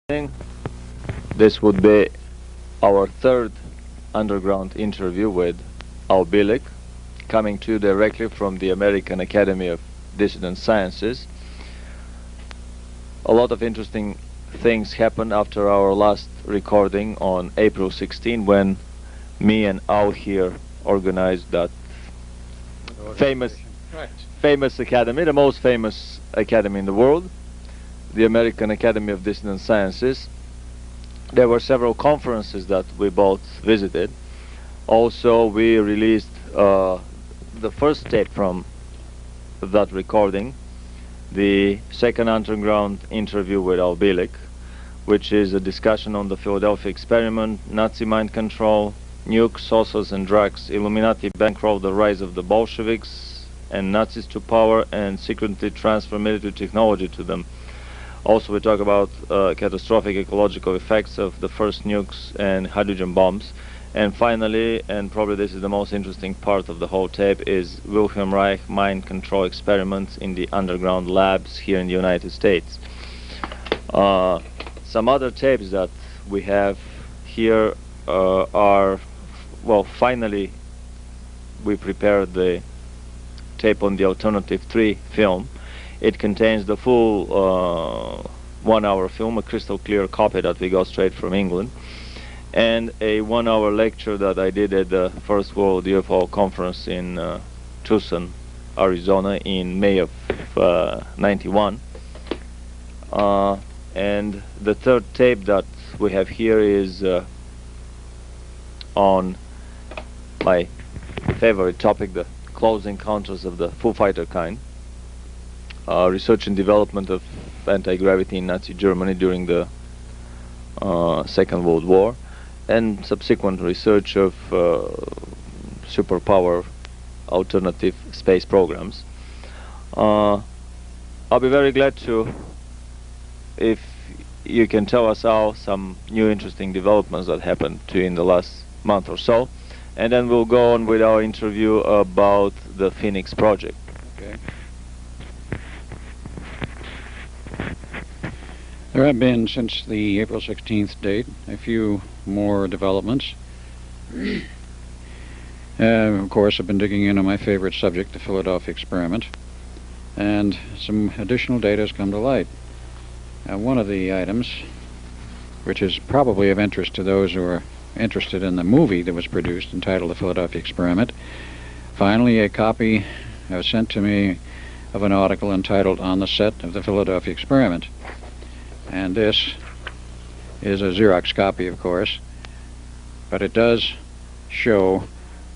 This would be our third underground interview with Bielek, coming to you directly from the American Academy of Dissident Sciences. A lot of interesting things happened after our last recording on April 16, when me and Al here organized that famous academy, the most famous academy in the world, the American Academy of Dissident Sciences. There were several conferences that we both visited. Also, we released the first tape from that recording, the second underground interview with Bielek, which is a discussion on the Philadelphia experiment, Nazi mind control, nukes, saucers and drugs, Illuminati bankroll the rise of the Bolsheviks and Nazis to power, and secretly transfer military technology to them. Also, we talk about catastrophic ecological effects of the first nukes and hydrogen bombs. And finally, and probably this is the most interesting part of the whole tape, is Wilhelm Reich mind control experiments in the underground labs here in the United States. Some other tapes that we have here are, well, finally we prepared the tape on the Alternative 3 film. It contains the full 1-hour film, a crystal clear copy that we got straight from England, and a 1-hour lecture that I did at the First World UFO Conference in Tucson, Arizona in May of '91. And the third tape that we have here is on my favorite topic, the close encounters of the Foo Fighter kind. Research and development of anti-gravity in Nazi Germany during the Second World War, and subsequent research of superpower alternative space programs. I'll be very glad to, if you can tell us all some new interesting developments that happened to you in the last month or so, and then we'll go on with our interview about the Phoenix project. Okay. There have been, since the April 16th date, a few more developments. Of course, I've been digging in on my favorite subject, the Philadelphia experiment, and some additional data has come to light. One of the items, which is probably of interest to those who are interested in the movie that was produced entitled The Philadelphia Experiment, finally a copy was sent to me of an article entitled On the Set of the Philadelphia Experiment. And this is a Xerox copy, of course, but it does show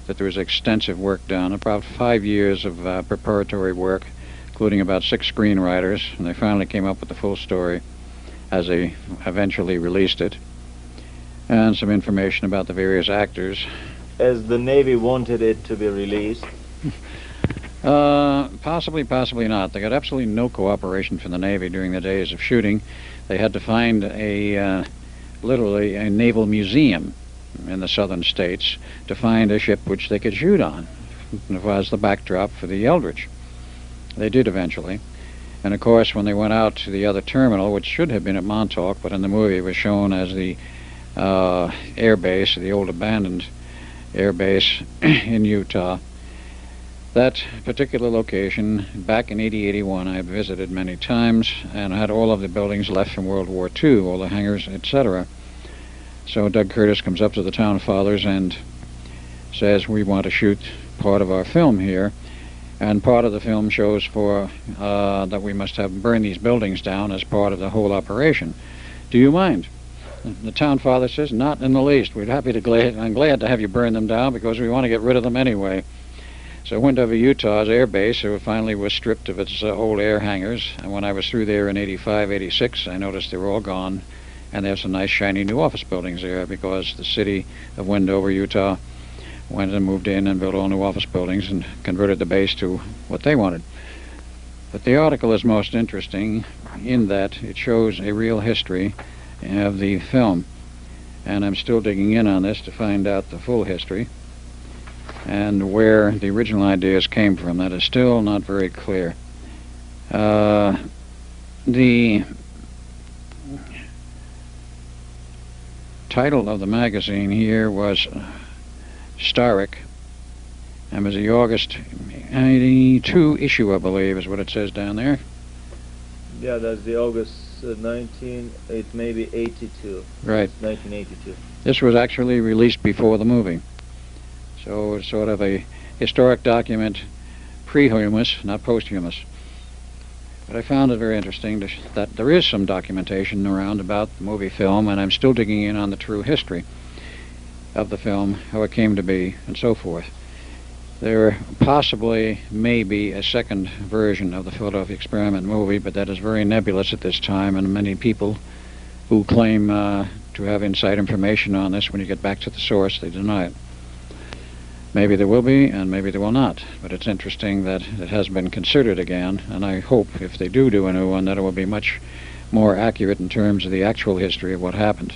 that there was extensive work done, about 5 years of preparatory work, including about 6 screenwriters, and they finally came up with the full story as they eventually released it, and some information about the various actors. As the Navy wanted it to be released? Possibly, possibly not. They got absolutely no cooperation from the Navy during the days of shooting. They had to find literally a naval museum in the southern states to find a ship which they could shoot on. It was the backdrop for the Eldridge. They did eventually. And of course, when they went out to the other terminal, which should have been at Montauk, but in the movie it was shown as the air base, the old abandoned air base in Utah. That particular location, back in 80-81, I had visited many times and had all of the buildings left from World War II, all the hangars, etc. So Doug Curtis comes up to the town fathers and says, we want to shoot part of our film here, and part of the film shows for that we must have burned these buildings down as part of the whole operation. Do you mind? The town father says, not in the least. I'm glad to have you burn them down because we want to get rid of them anyway. So I went over Utah's air base, so it finally was stripped of its old air hangars. And when I was through there in 85, 86, I noticed they were all gone. And there's some nice shiny new office buildings there because the city of Wendover, Utah, went and moved in and built all new office buildings and converted the base to what they wanted. But the article is most interesting in that it shows a real history of the film. And I'm still digging in on this to find out the full history and where the original ideas came from. That is still not very clear. title of the magazine here was Starrick, and was the August 82 issue, I believe, is what it says down there. Yeah, that's the August 19, it may be 82. Right. 1982. This was actually released before the movie. So it's sort of a historic document, pre-humous, not posthumous. But I found it very interesting that there is some documentation around about the movie film, and I'm still digging in on the true history of the film, how it came to be, and so forth. There possibly may be a second version of the Philadelphia Experiment movie, but that is very nebulous at this time, and many people who claim to have inside information on this, when you get back to the source, they deny it. Maybe there will be, and maybe there will not, but it's interesting that it has been considered again, and I hope if they do a new one that it will be much more accurate in terms of the actual history of what happened,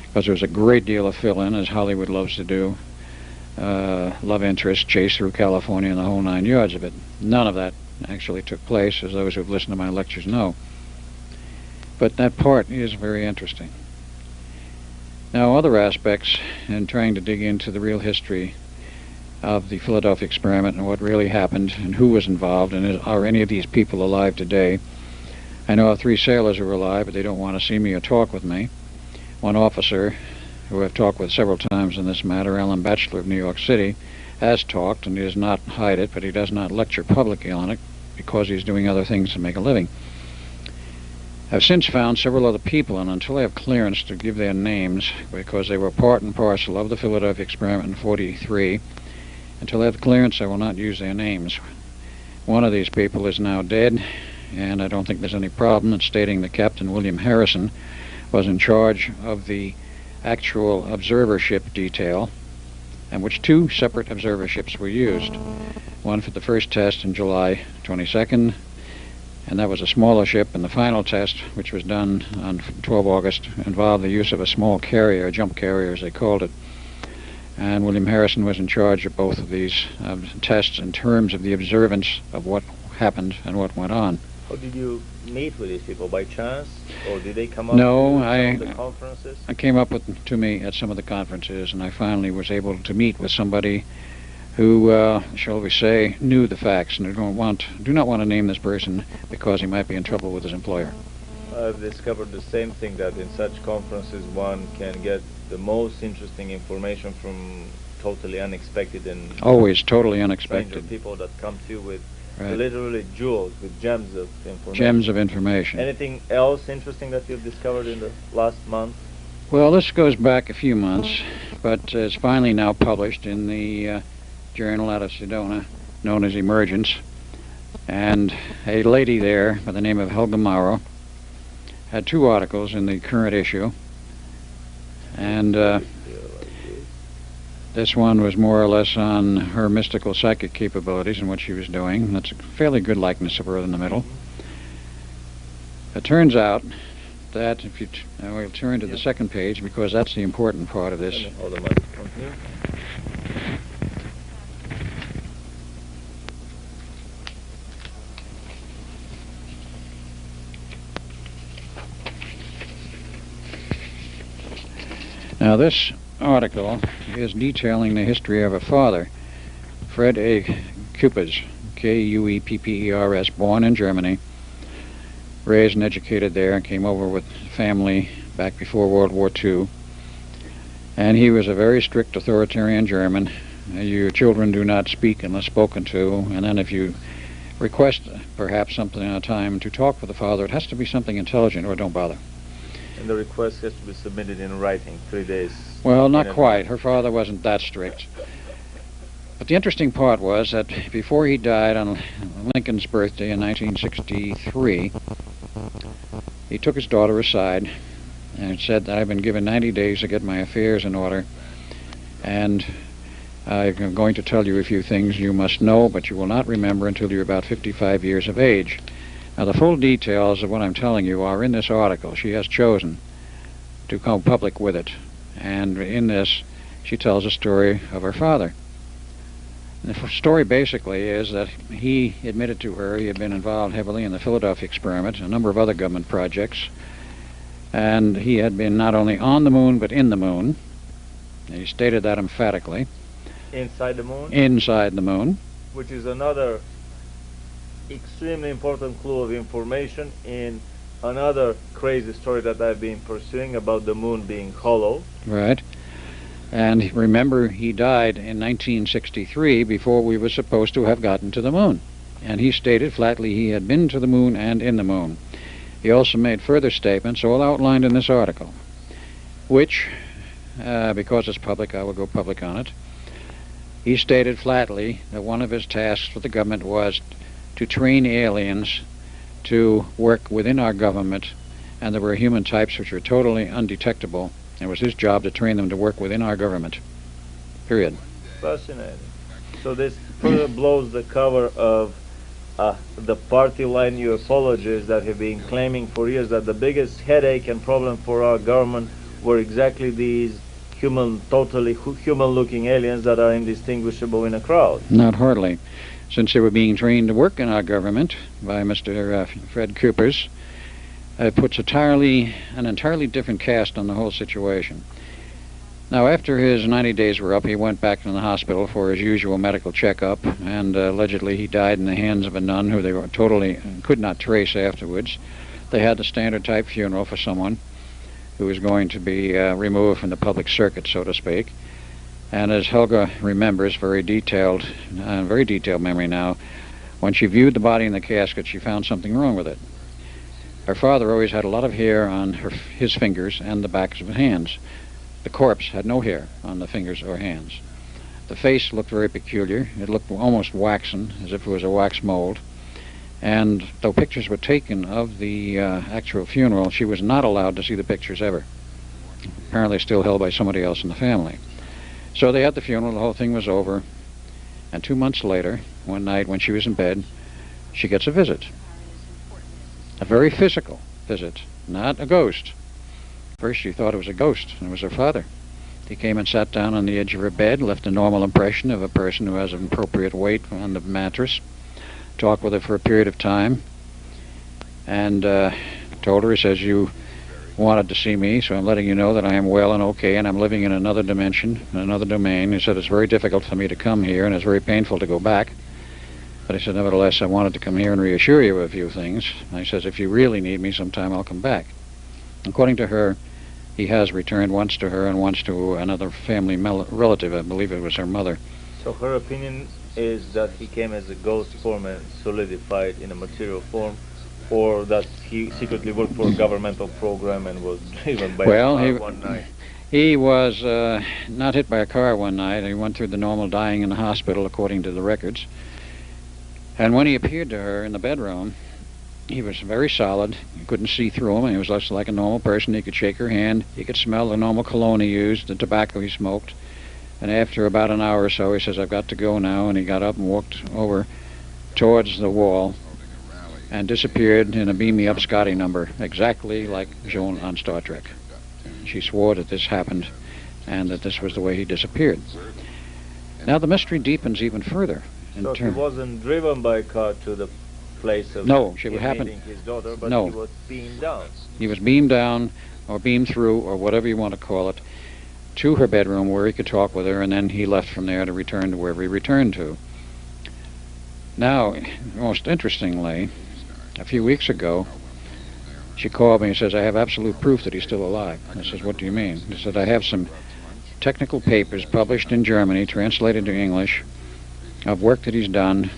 because there's a great deal of fill-in, as Hollywood loves to do. Love interest, chase through California, and the whole 9 yards of it. None of that actually took place, as those who've listened to my lectures know. But that part is very interesting. Now, other aspects in trying to dig into the real history of the Philadelphia Experiment and what really happened and who was involved, and are any of these people alive today. I know of 3 sailors who are alive, but they don't want to see me or talk with me. One officer, who I've talked with several times in this matter, Alan Batchelor of New York City, has talked, and he does not hide it, but he does not lecture publicly on it because he's doing other things to make a living. I've since found several other people, and until I have clearance to give their names, because they were part and parcel of the Philadelphia Experiment in '43, until I have clearance, I will not use their names. One of these people is now dead, and I don't think there's any problem in stating that Captain William Harrison was in charge of the actual observership detail, and which 2 separate observerships were used. One for the first test in July 22nd, and that was a smaller ship, and the final test, which was done on 12 August, involved the use of a small carrier, a jump carrier as they called it. And William Harrison was in charge of both of these tests in terms of the observance of what happened and what went on. How did you meet with these people? By chance? Or did they come up No, to some of the conferences? I came up to me at some of the conferences, and I finally was able to meet with somebody who, shall we say, knew the facts, and do not want to name this person because he might be in trouble with his employer. I've discovered the same thing, that in such conferences one can get the most interesting information from totally unexpected and always totally stranger unexpected people that come to you with Right. literally jewels, with gems of information. Gems of information. Anything else interesting that you've discovered in the last month? Well, this goes back a few months, but it's finally now published in the journal out of Sedona, known as Emergence. And a lady there by the name of Helga Mauro had 2 articles in the current issue. And this one was more or less on her mystical psychic capabilities and what she was doing. That's a fairly good likeness of her in the middle. It turns out that if you we'll turn to the second page, because that's the important part of this. Hold the microphone here. Now this article is detailing the history of a father, Fred A. Kueppers, Kueppers, born in Germany, raised and educated there, and came over with family back before World War II. And he was a very strict authoritarian German. Your children do not speak unless spoken to, and then if you request perhaps something at a time to talk with the father, it has to be something intelligent or don't bother. And the request has to be submitted in writing, 3 days. Well, not quite. Her father wasn't that strict. But the interesting part was that before he died on Lincoln's birthday in 1963, he took his daughter aside and said that I've been given 90 days to get my affairs in order, and I'm going to tell you a few things you must know, but you will not remember until you're about 55 years of age. Now, the full details of what I'm telling you are in this article. She has chosen to go public with it. And in this, she tells a story of her father. And the story basically is that he admitted to her he had been involved heavily in the Philadelphia Experiment, a number of other government projects, And he had been not only on the moon, but in the moon. And he stated that emphatically. Inside the moon? Inside the moon. Which is another extremely important clue of information in another crazy story that I've been pursuing about the moon being hollow. Right. And remember, he died in 1963 before we were supposed to have gotten to the moon. And he stated flatly he had been to the moon and in the moon. He also made further statements, all outlined in this article, which, because it's public, I will go public on it. He stated flatly that one of his tasks for the government was to train aliens to work within our government, and there were human types which were totally undetectable. It was his job to train them to work within our government. Period. Fascinating. So this further blows the cover of the party line ufologists that have been claiming for years that the biggest headache and problem for our government were exactly these totally human-looking aliens that are indistinguishable in a crowd. Not hardly. Since they were being trained to work in our government by Mr. Fred Coopers, it puts an entirely different cast on the whole situation. Now, after his 90 days were up, he went back to the hospital for his usual medical checkup, and allegedly he died in the hands of a nun who they were totally could not trace afterwards. They had the standard type funeral for someone who was going to be removed from the public circuit, so to speak. And as Helga remembers, very detailed memory now, when she viewed the body in the casket, she found something wrong with it. Her father always had a lot of hair on his fingers and the backs of his hands. The corpse had no hair on the fingers or hands. The face looked very peculiar. It looked almost waxen, as if it was a wax mold. And though pictures were taken of the actual funeral, she was not allowed to see the pictures ever. Apparently still held by somebody else in the family. So they had the funeral, the whole thing was over. And 2 months later, one night when she was in bed, she gets a visit. A very physical visit, not a ghost. First she thought it was a ghost, and it was her father. He came and sat down on the edge of her bed, left a normal impression of a person who has an appropriate weight on the mattress, talked with her for a period of time, and told her, he says, "You wanted to see me, so I'm letting you know that I am well and okay, and I'm living in another dimension, in another domain." He said, "It's very difficult for me to come here, and it's very painful to go back. But he said, nevertheless, I wanted to come here and reassure you of a few things." And he says, "If you really need me sometime, I'll come back." According to her, he has returned once to her and once to another family relative. I believe it was her mother. So her opinion is that he came as a ghost form and solidified in a material form, or that he secretly worked for a governmental program and was driven by a car one night. He was not hit by a car one night. He went through the normal dying in the hospital, according to the records. And when he appeared to her in the bedroom, he was very solid. You couldn't see through him. He was just like a normal person. He could shake her hand. He could smell the normal cologne he used, the tobacco he smoked. And after about an hour or so, he says, "I've got to go now." And he got up and walked over towards the wall and disappeared in a Beam Me Up Scotty number, exactly like Joan on Star Trek. She swore that this happened and that this was the way he disappeared. Now the mystery deepens even further. So he wasn't driven by a car to the place of meeting his daughter, but he was beamed down. He was beamed down, or beamed through, or whatever you want to call it, to her bedroom where he could talk with her, and then he left from there to return to wherever he returned to. Now, most interestingly, a few weeks ago, she called me and says, "I have absolute proof that he's still alive." I says, "What do you mean?" He said, "I have some technical papers published in Germany, translated to English, of work that he's done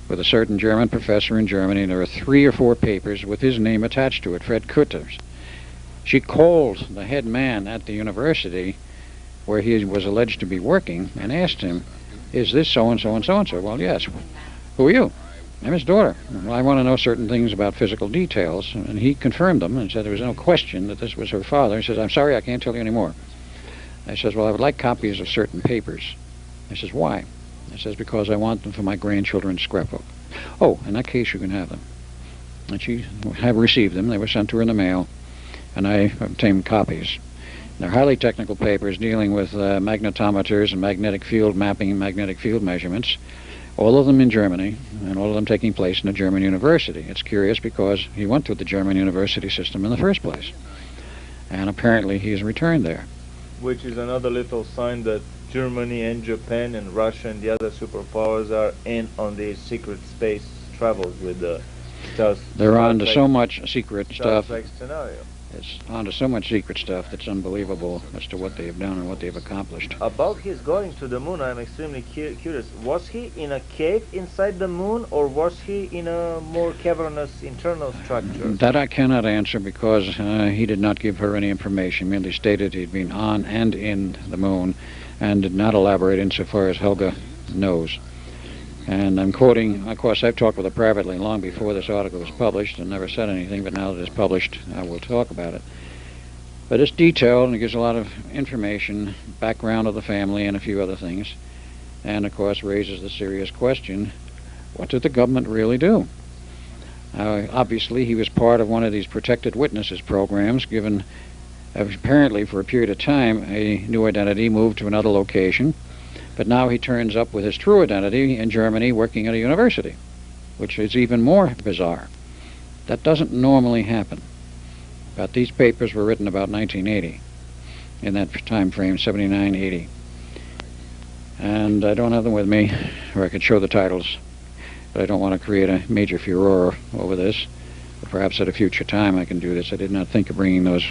with a certain German professor in Germany. There are 3 or 4 papers with his name attached to it, Fred Coopers." She called the head man at the university where he was alleged to be working and asked him, "Is this so-and-so and so-and-so?" "Well, yes." "Who are you?" "I'm his daughter." "Well, I want to know certain things about physical details." And he confirmed them and said there was no question that this was her father. He says, "I'm sorry, I can't tell you any more." I says, "Well, I would like copies of certain papers." He says, "Why?" I says, "Because I want them for my grandchildren's scrapbook." "Oh, in that case you can have them." And she had received them. They were sent to her in the mail, and I obtained copies. They're highly technical papers dealing with magnetometers and magnetic field mapping and magnetic field measurements, all of them in Germany, and all of them taking place in a German university. It's curious because he went through the German university system in the first place. and apparently he's returned there. Which is another little sign that Germany and Japan and Russia and the other superpowers are in on these secret space travels with the Star They're on to so much secret stuff. Trek scenario. It's on to so much secret stuff that's unbelievable as to what they've done and what they've accomplished. About his going to the moon, I'm extremely curious. Was he in a cave inside the moon, or was he in a more cavernous internal structure? That I cannot answer because he did not give her any information, merely stated he'd been on and in the moon, and did not elaborate insofar as Helga knows. And I'm quoting, of course, I've talked with her privately long before this article was published and never said anything, but now that it's published, I will talk about it. But it's detailed and it gives a lot of information, background of the family and a few other things, and of course raises the serious question, what did the government really do? Obviously, he was part of one of these protected witnesses programs, given apparently for a period of time a new identity, moved to another location. But now he turns up with his true identity in Germany working at a university, which is even more bizarre. That doesn't normally happen. But these papers were written about 1980, in that time frame, 79, 80. And I don't have them with me, or I could show the titles, but I don't want to create a major furor over this. But perhaps at a future time I can do this. I did not think of bringing those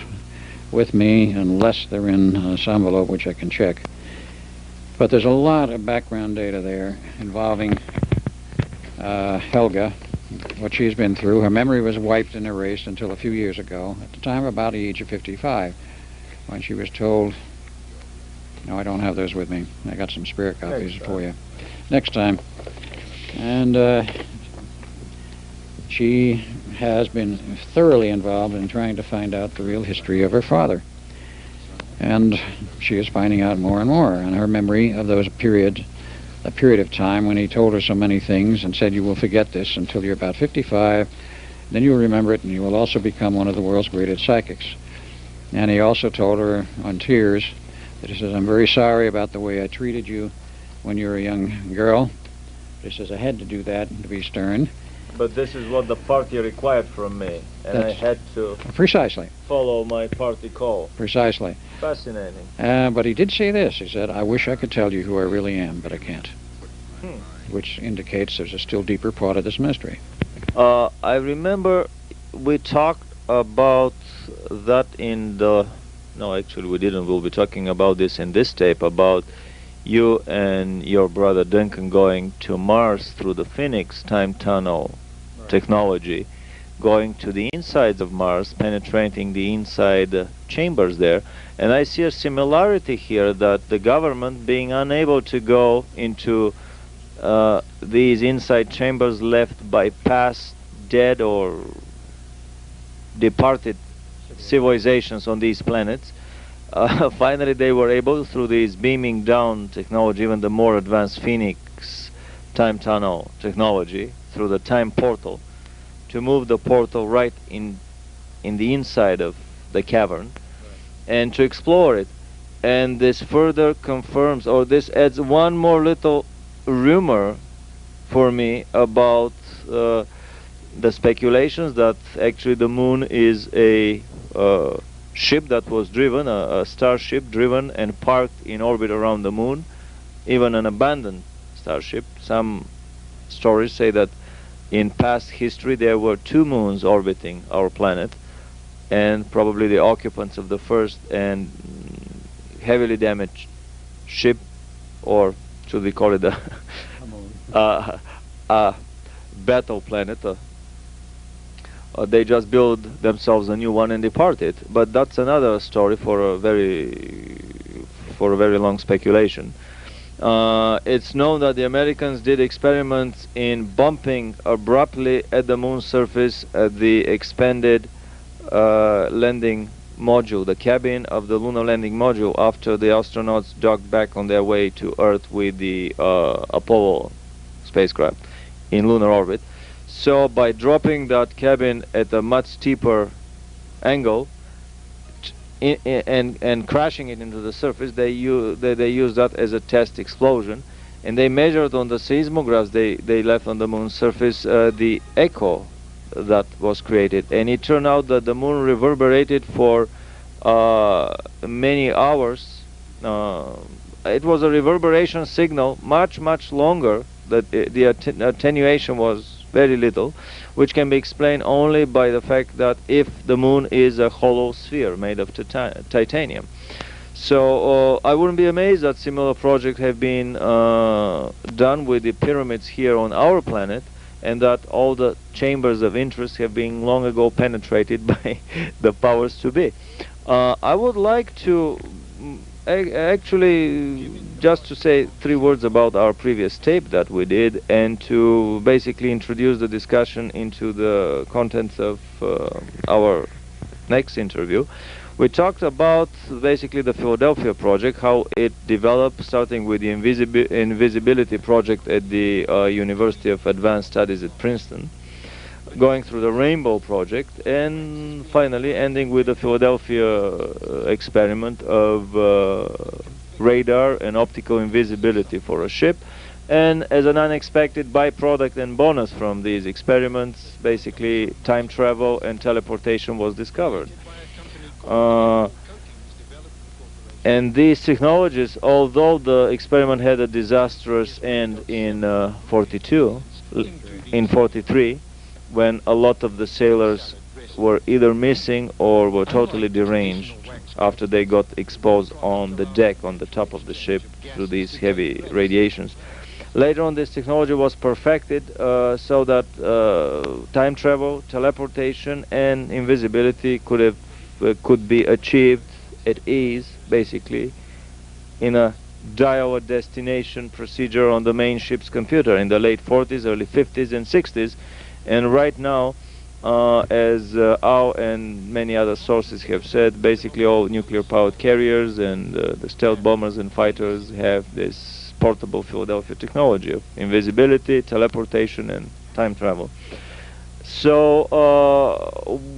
with me unless they're in this envelope, which I can check. But there's a lot of background data there involving Helga, what she's been through. Her memory was wiped and erased until a few years ago, at the time about the age of 55, when she was told, no, I don't have those with me. I got some spare copies for you. Next time. And she has been thoroughly involved in trying to find out the real history of her father. And she is finding out more and more, and her memory of those period of time when he told her so many things and said, you will forget this until you're about 55, then you'll remember it and you will also become one of the world's greatest psychics. And he also told her on tears that he says, I'm very sorry about the way I treated you when you were a young girl. He says, I had to do that to be stern. But this is what the party required from me, and I had to precisely follow my party call. Precisely. Fascinating. But he did say this. He said, I wish I could tell you who I really am, but I can't. Which indicates there's a still deeper part of this mystery. I remember we talked about that in the... No, actually we didn't. We'll be talking about this in this tape, about you and your brother Duncan going to Mars through the Phoenix time tunnel technology, going to the insides of Mars, penetrating the inside chambers there. And I see a similarity here, that the government being unable to go into these inside chambers left by past dead or departed civilizations on these planets, finally they were able, through this beaming down technology, even the more advanced Phoenix time tunnel technology, through the time portal, to move the portal right in the inside of the cavern, and to explore it. And this further confirms, or this adds one more little rumor for me about the speculations that actually the moon is a ship that was driven, a starship driven and parked in orbit around the moon, even an abandoned starship. Some stories say that in past history there were 2 moons orbiting our planet, and probably the occupants of the first and heavily damaged ship, or should we call it a battle planet, they just build themselves a new one and departed. But that's another story for a very long speculation. It's known that the Americans did experiments in bumping abruptly at the moon's surface at the expanded landing module, the cabin of the lunar landing module, after the astronauts docked back on their way to Earth with the Apollo spacecraft in lunar orbit. So by dropping that cabin at a much steeper angle and crashing it into the surface, they used that as a test explosion, and they measured on the seismographs they left on the moon's surface the echo that was created, and it turned out that the moon reverberated for many hours. It was a reverberation signal much longer. That the attenuation was very little, which can be explained only by the fact that if the moon is a hollow sphere made of titanium. So I wouldn't be amazed that similar projects have been done with the pyramids here on our planet, and that all the chambers of interest have been long ago penetrated by the powers to be. I would like to actually just to say 3 words about our previous tape that we did, and to basically introduce the discussion into the contents of our next interview. We talked about basically the Philadelphia project, how it developed, starting with the invisibility project at the University of Advanced Studies at Princeton, going through the Rainbow project, and finally ending with the Philadelphia experiment of radar and optical invisibility for a ship. And as an unexpected byproduct and bonus from these experiments, basically time travel and teleportation was discovered. And these technologies, although the experiment had a disastrous end in 43, when a lot of the sailors were either missing or were totally deranged after they got exposed on the deck, on the top of the ship, through these heavy radiations. Later on, this technology was perfected so that time travel, teleportation, and invisibility could be achieved at ease, basically, in a dial a destination procedure on the main ship's computer in the late 40s, early 50s, and 60s. And right now, as our and many other sources have said, basically all nuclear-powered carriers and the stealth bombers and fighters have this portable Philadelphia technology of invisibility, teleportation, and time travel. So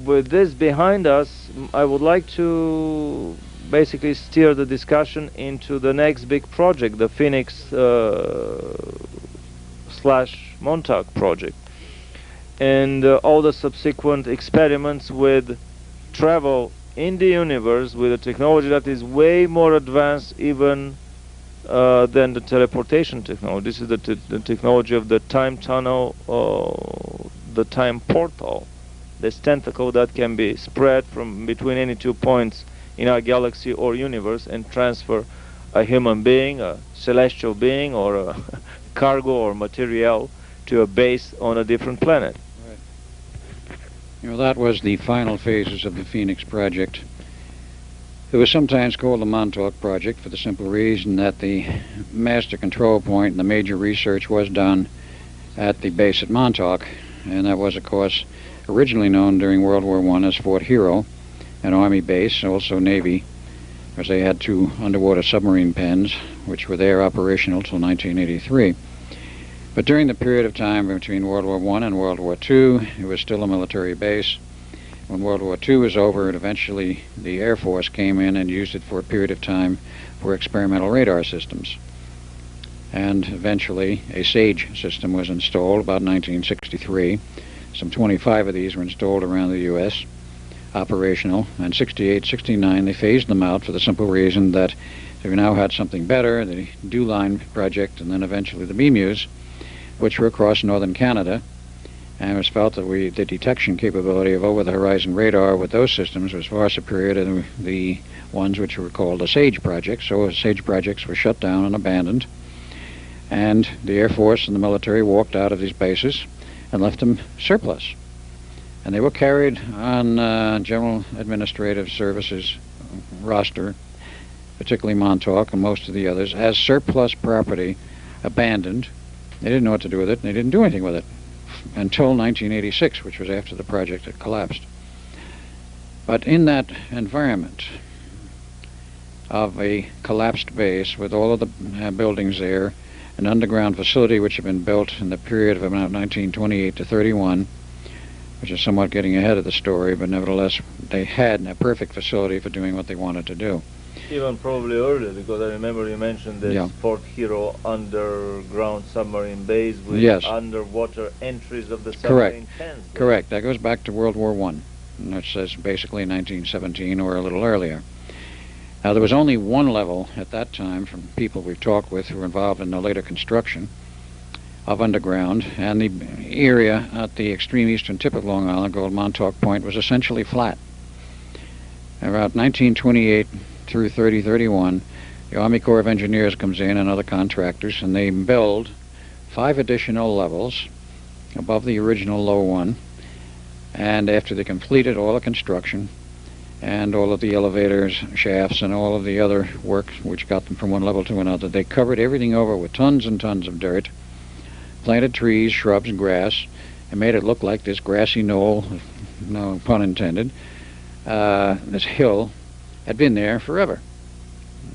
with this behind us, I would like to basically steer the discussion into the next big project, the Phoenix / Montauk project, and all the subsequent experiments with travel in the universe with a technology that is way more advanced even than the teleportation technology. This is the technology of the time tunnel, the time portal, this tentacle that can be spread from between any 2 points in our galaxy or universe and transfer a human being, a celestial being, or a cargo or material to a base on a different planet. Right. You know, that was the final phases of the Phoenix project. It was sometimes called the Montauk project for the simple reason that the master control point and the major research was done at the base at Montauk, and that was, of course, originally known during World War I as Fort Hero, an Army base, also Navy, because they had 2 underwater submarine pens, which were there operational till 1983. But during the period of time between World War I and World War II, it was still a military base. When World War II was over, eventually the Air Force came in and used it for a period of time for experimental radar systems. And eventually a SAGE system was installed about 1963. Some 25 of these were installed around the U.S., operational, and 68, 69 they phased them out for the simple reason that we now had something better, the DuLine project, and then eventually the BMUs, which were across northern Canada, and it was felt that the detection capability of over-the-horizon radar with those systems was far superior to the ones which were called the SAGE projects. So SAGE projects were shut down and abandoned, and the Air Force and the military walked out of these bases and left them surplus. And they were carried on General Administrative Services roster, particularly Montauk and most of the others, as surplus property, abandoned. They didn't know what to do with it, and they didn't do anything with it until 1986, which was after the project had collapsed. But in that environment of a collapsed base with all of the buildings there, an underground facility which had been built in the period of about 1928 to 31, which is somewhat getting ahead of the story, but nevertheless they had a perfect facility for doing what they wanted to do. Even probably earlier, because I remember you mentioned this Fort Hero underground submarine base with underwater entries of the submarine pens. Correct. That goes back to World War I. which says basically 1917 or a little earlier. Now, there was only one level at that time from people we've talked with who were involved in the later construction of underground, and the area at the extreme eastern tip of Long Island, called Montauk Point, was essentially flat. About 1928 through 30-31, the Army Corps of Engineers comes in and other contractors, and they build 5 additional levels above the original low one. And after they completed all the construction and all of the elevators, shafts, and all of the other work which got them from one level to another, they covered everything over with tons and tons of dirt, planted trees, shrubs, and grass, and made it look like this grassy knoll, no pun intended, this hill had been there forever.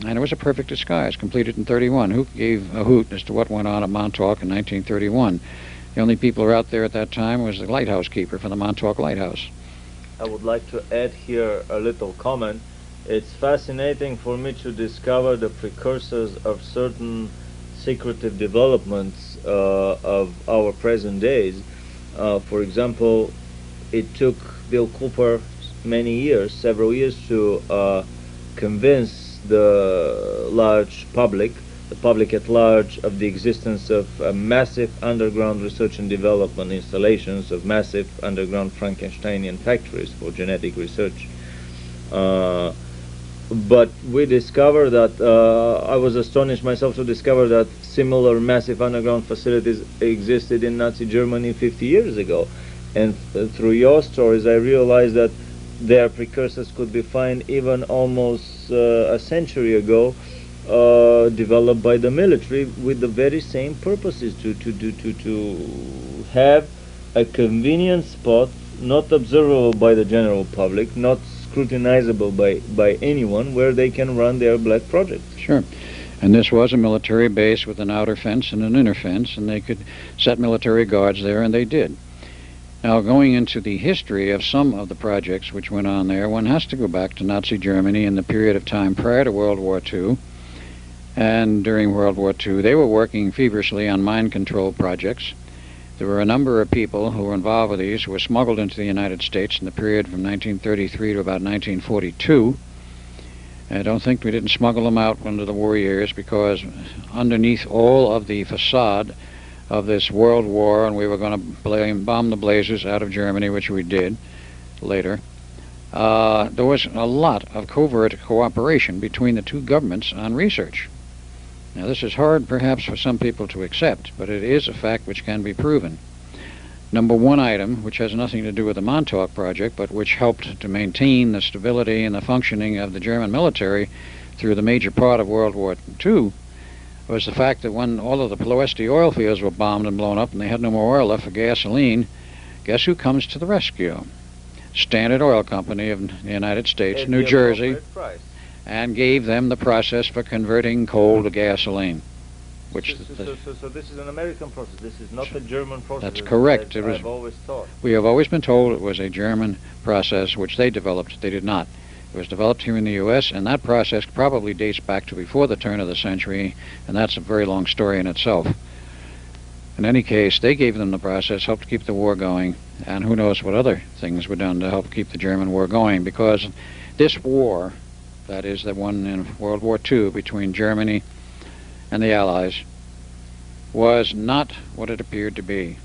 And it was a perfect disguise, completed in 31. Who gave a hoot as to what went on at Montauk in 1931? The only people who were out there at that time was the lighthouse keeper for the Montauk Lighthouse. I would like to add here a little comment. It's fascinating for me to discover the precursors of certain secretive developments of our present days. For example, it took Bill Cooper many years, several years, to convince the large public, the public at large, of the existence of massive underground research and development installations, of massive underground Frankensteinian factories for genetic research. But we discovered that, I was astonished myself to discover that similar massive underground facilities existed in Nazi Germany 50 years ago. And through your stories, I realized that their precursors could be found even almost a century ago, developed by the military with the very same purposes, to have a convenient spot, not observable by the general public, not scrutinizable by anyone, where they can run their black projects. Sure. And this was a military base with an outer fence and an inner fence, and they could set military guards there, and they did. Now, going into the history of some of the projects which went on there, one has to go back to Nazi Germany in the period of time prior to World War II. And during World War II, they were working feverishly on mind control projects. There were a number of people who were involved with these who were smuggled into the United States in the period from 1933 to about 1942. I don't think we didn't smuggle them out under the war years, because underneath all of the facade of this world war, and we were going to bomb the blazes out of Germany, which we did later, there was a lot of covert cooperation between the two governments on research. Now, this is hard perhaps for some people to accept, but it is a fact which can be proven. Number one item, which has nothing to do with the Montauk project, but which helped to maintain the stability and the functioning of the German military through the major part of World War II, was the fact that when all of the Ploesti oil fields were bombed and blown up and they had no more oil left for gasoline, guess who comes to the rescue? Standard Oil Company of the United States, New Jersey, and gave them the process for converting coal to gasoline. Which so this is an American process. This is not a German process. That's correct. I've always thought. We have always been told it was a German process, which they developed. They did not. It was developed here in the U.S., and that process probably dates back to before the turn of the century, and that's a very long story in itself. In any case, they gave them the process, helped keep the war going, and who knows what other things were done to help keep the German war going, because this war, that is the one in World War II between Germany and the Allies, was not what it appeared to be.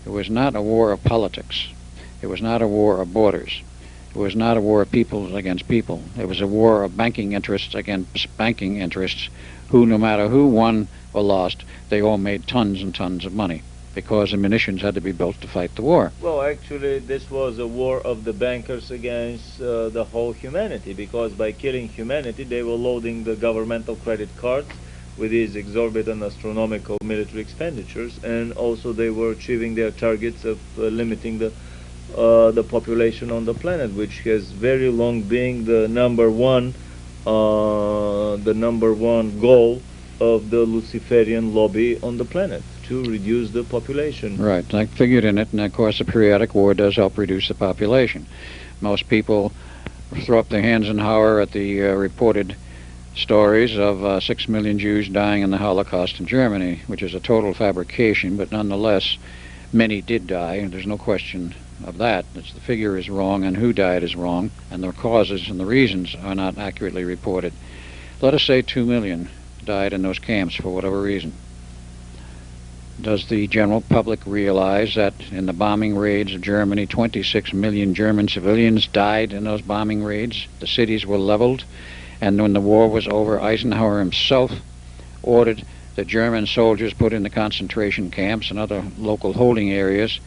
It was not a war of politics. It was not a war of borders. It was not a war of people against people. It was a war of banking interests against banking interests, who, no matter who won or lost, they all made tons and tons of money, because the munitions had to be built to fight the war. Well, actually, this was a war of the bankers against the whole humanity, because by killing humanity, they were loading the governmental credit cards with these exorbitant astronomical military expenditures, and also they were achieving their targets of limiting the population on the planet, which has very long been the number one goal of the Luciferian lobby on the planet, to reduce the population. Right, I figured in it, and of course the periodic war does help reduce the population. Most people throw up their hands in horror at the reported stories of 6 million Jews dying in the Holocaust in Germany, which is a total fabrication, but nonetheless, Many did die, and there's no question of that. The figure is wrong, and who died is wrong, and the causes and the reasons are not accurately reported. Let us say 2 million died in those camps for whatever reason. Does the general public realize that in the bombing raids of Germany, 26 million German civilians died in those bombing raids? The cities were leveled, and when the war was over, Eisenhower himself ordered the German soldiers put in the concentration camps and other local holding areas,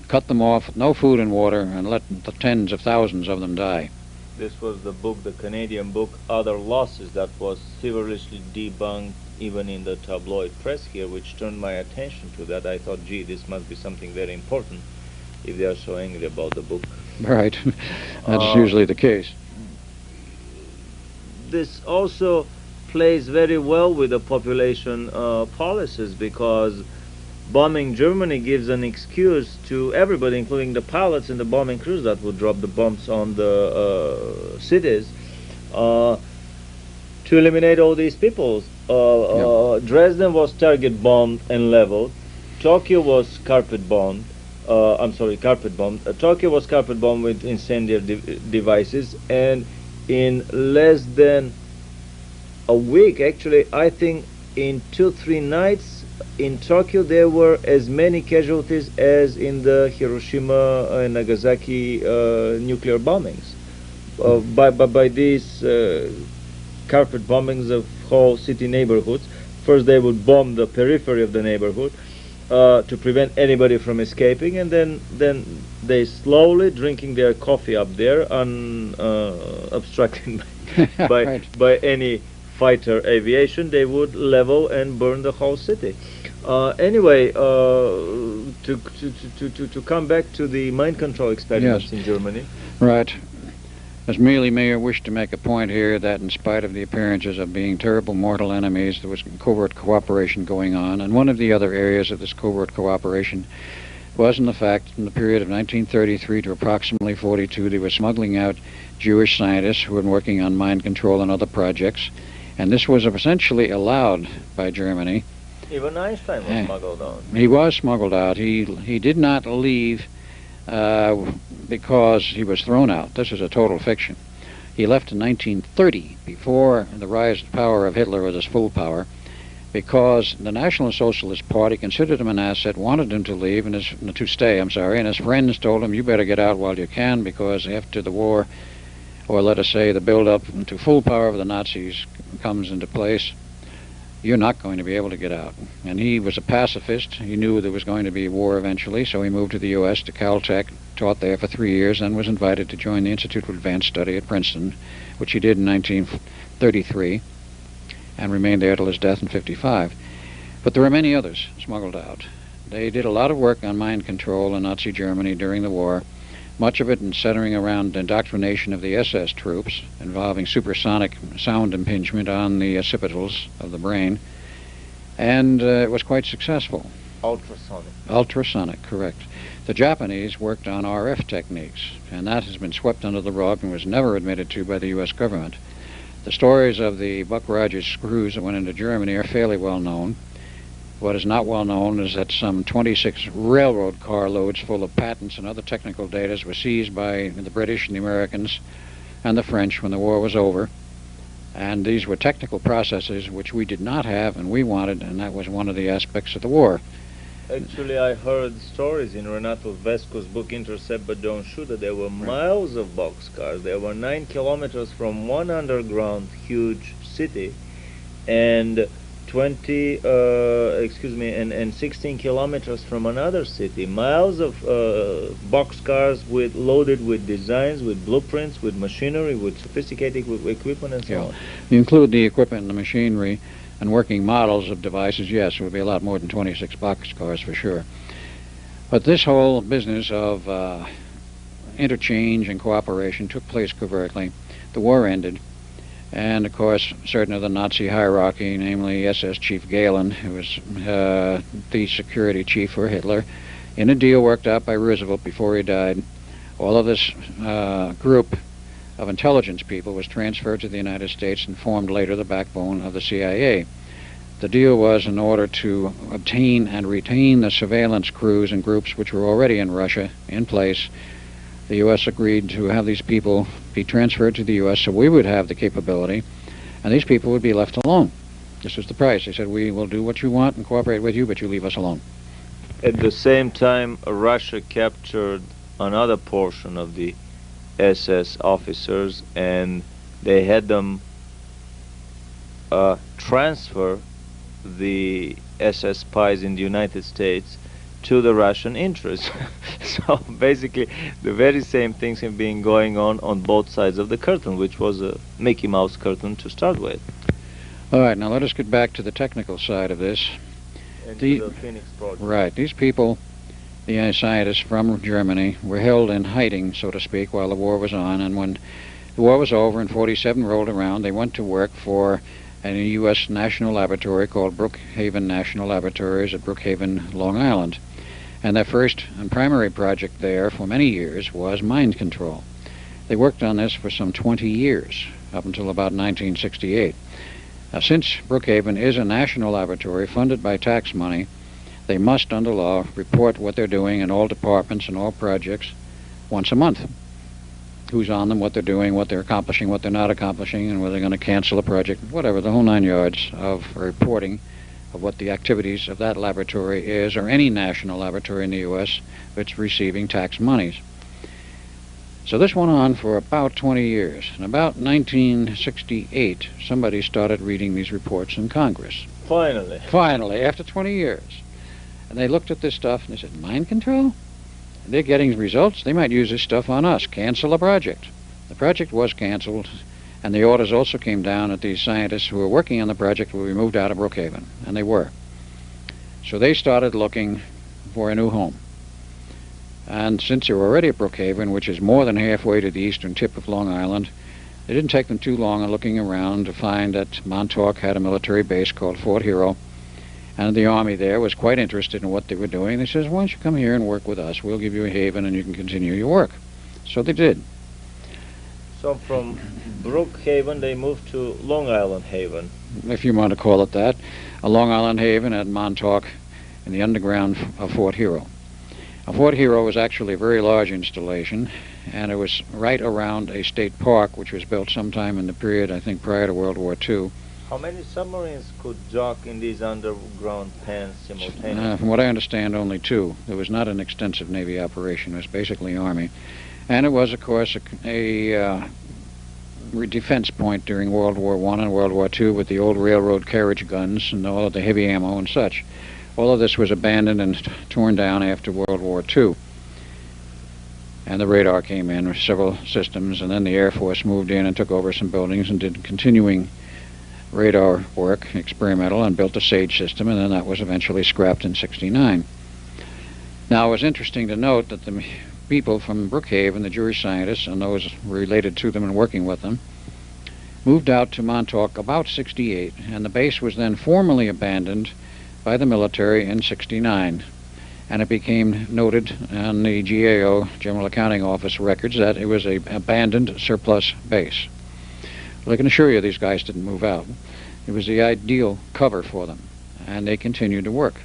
cut them off, no food and water, and let the tens of thousands of them die. This was the book, the Canadian book, Other Losses, that was severely debunked even in the tabloid press here, which turned my attention to that. I thought, gee, this must be something very important if they are so angry about the book. Right. That's usually the case. This also plays very well with the population policies, because bombing Germany gives an excuse to everybody, including the pilots and the bombing crews that would drop the bombs on the cities, to eliminate all these people. Dresden was target bombed and leveled. Tokyo was carpet bombed. Carpet bombed. Tokyo was carpet bombed with incendiary devices, and in less than a week, actually, I think in 2-3 nights in Tokyo there were as many casualties as in the Hiroshima and Nagasaki nuclear bombings by these carpet bombings of whole city neighborhoods. First they would bomb the periphery of the neighborhood to prevent anybody from escaping, and then they slowly, drinking their coffee up there, unobstructed by Right. by any fighter aviation, they would level and burn the whole city. Anyway, to come back to the mind control experiments Yes. in Germany. Right. As Mealy Mayer wished to make a point here that in spite of the appearances of being terrible mortal enemies, there was covert cooperation going on, and one of the other areas of this covert cooperation was in the fact in the period of 1933 to approximately 42 they were smuggling out Jewish scientists who were working on mind control and other projects, and this was essentially allowed by Germany. Even Einstein was smuggled out. He was smuggled out. He did not leave because he was thrown out. This is a total fiction. He left in 1930, before the rise to power of Hitler was his full power, because the National Socialist Party considered him an asset, wanted him to leave, and to stay, and his friends told him, you better get out while you can, because after the war, or let us say the build-up to full power of the Nazis comes into place, you're not going to be able to get out. And he was a pacifist. He knew there was going to be a war eventually, so he moved to the U.S., to Caltech, taught there for 3 years, and was invited to join the Institute for Advanced Study at Princeton, which he did in 1933, and remained there till his death in 1955. But there were many others smuggled out. They did a lot of work on mind control in Nazi Germany during the war, much of it centering around indoctrination of the SS troops, involving supersonic sound impingement on the occipitals of the brain, and it was quite successful. Ultrasonic. Ultrasonic, correct. The Japanese worked on RF techniques, and that has been swept under the rug and was never admitted to by the U.S. government. The stories of the Buck Rogers screws that went into Germany are fairly well known. What is not well known is that some 26 railroad car loads full of patents and other technical data were seized by the British and the Americans and the French when the war was over. And these were technical processes which we did not have and we wanted, and that was one of the aspects of the war. Actually, I heard stories in Renato Vesco's book Intercept But Don't Shoot that there were miles of boxcars. There were 9 kilometers from one underground huge city, and 16 kilometers from another city. Miles of boxcars loaded with designs, with blueprints, with machinery, with sophisticated equipment, and so on. You include the equipment and the machinery and working models of devices, yes, it would be a lot more than 26 boxcars for sure. But this whole business of interchange and cooperation took place covertly. The war ended, and of course certain of the Nazi hierarchy, namely SS Chief Gehlen, who was the security chief for Hitler, in a deal worked out by Roosevelt before he died, all of this group of intelligence people was transferred to the United States and formed later the backbone of the CIA. The deal was in order to obtain and retain the surveillance crews and groups which were already in Russia in place. The U.S. agreed to have these people be transferred to the U.S. so we would have the capability, and these people would be left alone. This was the price. They said, we will do what you want and cooperate with you, but you leave us alone. At the same time, Russia captured another portion of the SS officers, and they had them transfer the SS spies in the United States to the Russian interests. So basically the very same things have been going on both sides of the curtain, which was a Mickey Mouse curtain to start with. All right, now let us get back to the technical side of this. And to the Phoenix project. Right, these people, the scientists from Germany, were held in hiding, so to speak, while the war was on, and when the war was over and 47 rolled around, they went to work for a U.S. national laboratory called Brookhaven National Laboratories at Brookhaven, Long Island. And their first and primary project there for many years was mind control. They worked on this for some 20 years, up until about 1968. Now, since Brookhaven is a national laboratory funded by tax money, they must, under law, report what they're doing in all departments and all projects once a month. Who's on them, what they're doing, what they're accomplishing, what they're not accomplishing, and whether they're going to cancel a project, whatever, the whole 9 yards of reporting of what the activities of that laboratory is, or any national laboratory in the U.S. that's receiving tax monies. So this went on for about 20 years. In about 1968, somebody started reading these reports in Congress. Finally. Finally, after 20 years. And they looked at this stuff and they said, mind control? They're getting results. They might use this stuff on us. Cancel a project. The project was canceled, and the orders also came down that these scientists who were working on the project would be moved out of Brookhaven, and they were. So they started looking for a new home. And since they were already at Brookhaven, which is more than halfway to the eastern tip of Long Island, it didn't take them too long in looking around to find that Montauk had a military base called Fort Hero, and the Army there was quite interested in what they were doing. They said, why don't you come here and work with us? We'll give you a haven and you can continue your work. So they did. So from Brookhaven they moved to Long Island Haven. If you want to call it that. A Long Island haven at Montauk in the underground of Fort Hero. Fort Hero was actually a very large installation, and it was right around a state park which was built sometime in the period, I think, prior to World War II. How many submarines could dock in these underground pens simultaneously? From what I understand, only 2. There was not an extensive Navy operation. It was basically Army. And it was, of course, a defense point during World War I and World War II with the old railroad carriage guns and all of the heavy ammo and such. All of this was abandoned and torn down after World War II. And the radar came in with several systems, and then the Air Force moved in and took over some buildings and did continuing radar work, experimental, and built the SAGE system, and then that was eventually scrapped in '69. Now, it was interesting to note that the people from Brookhaven, the Jewish scientists, and those related to them and working with them, moved out to Montauk about '68, and the base was then formally abandoned by the military in '69. And it became noted on the GAO, General Accounting Office records, that it was an abandoned surplus base. Well, I can assure you these guys didn't move out. It was the ideal cover for them, and they continued to work.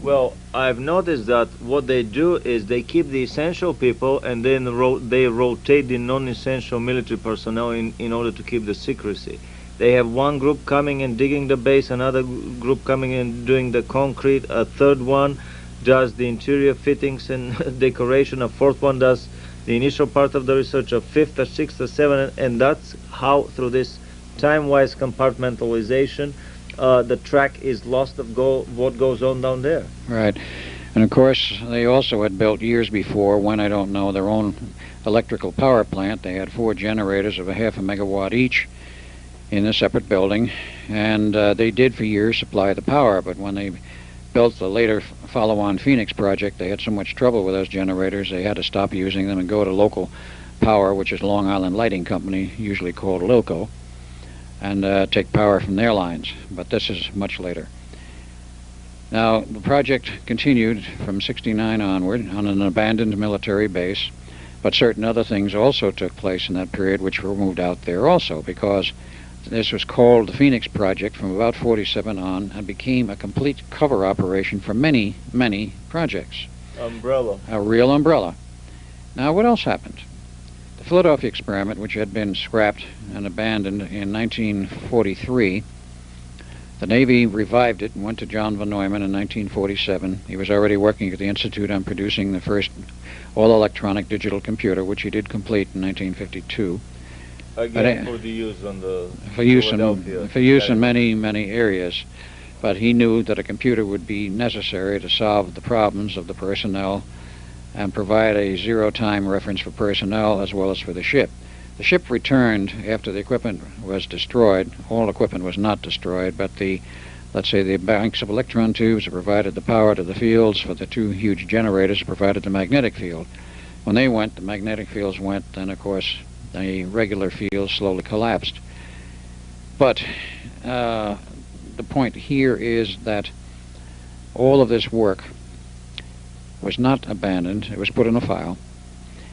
Well, I've noticed that what they do is they keep the essential people, and then they rotate the non-essential military personnel in order to keep the secrecy. They have one group coming and digging the base, another group coming and doing the concrete, a third one does the interior fittings and decoration, a fourth one does the initial part of the research, a fifth, a sixth, a seventh, and that's how, through this time-wise compartmentalization, the track is lost of what goes on down there. Right. And of course, they also had built years before, when I don't know, their own electrical power plant. They had 4 generators of a half a megawatt each in a separate building, and they did for years supply the power, but when they built the later follow-on Phoenix project, they had so much trouble with those generators they had to stop using them and go to local power, which is Long Island Lighting Company, usually called Lilco, and take power from their lines. But this is much later. Now, the project continued from '69 onward on an abandoned military base, but certain other things also took place in that period which were moved out there also, because This was called the Phoenix Project from about 47 on, and became a complete cover operation for many, many projects. Umbrella. A real umbrella. Now, what else happened? The Philadelphia experiment, which had been scrapped and abandoned in 1943, the Navy revived it and went to John von Neumann in 1947. He was already working at the Institute on producing the first all-electronic digital computer, which he did complete in 1952. Again, for the use on the for use in many, many areas. But he knew that a computer would be necessary to solve the problems of the personnel and provide a zero-time reference for personnel as well as for the ship. The ship returned after the equipment was destroyed. All equipment was not destroyed, but let's say the banks of electron tubes that provided the power to the fields for the two huge generators that provided the magnetic field. When they went, the magnetic fields went, then of course the regular field slowly collapsed. But the point here is that all of this work was not abandoned. It was put in a file.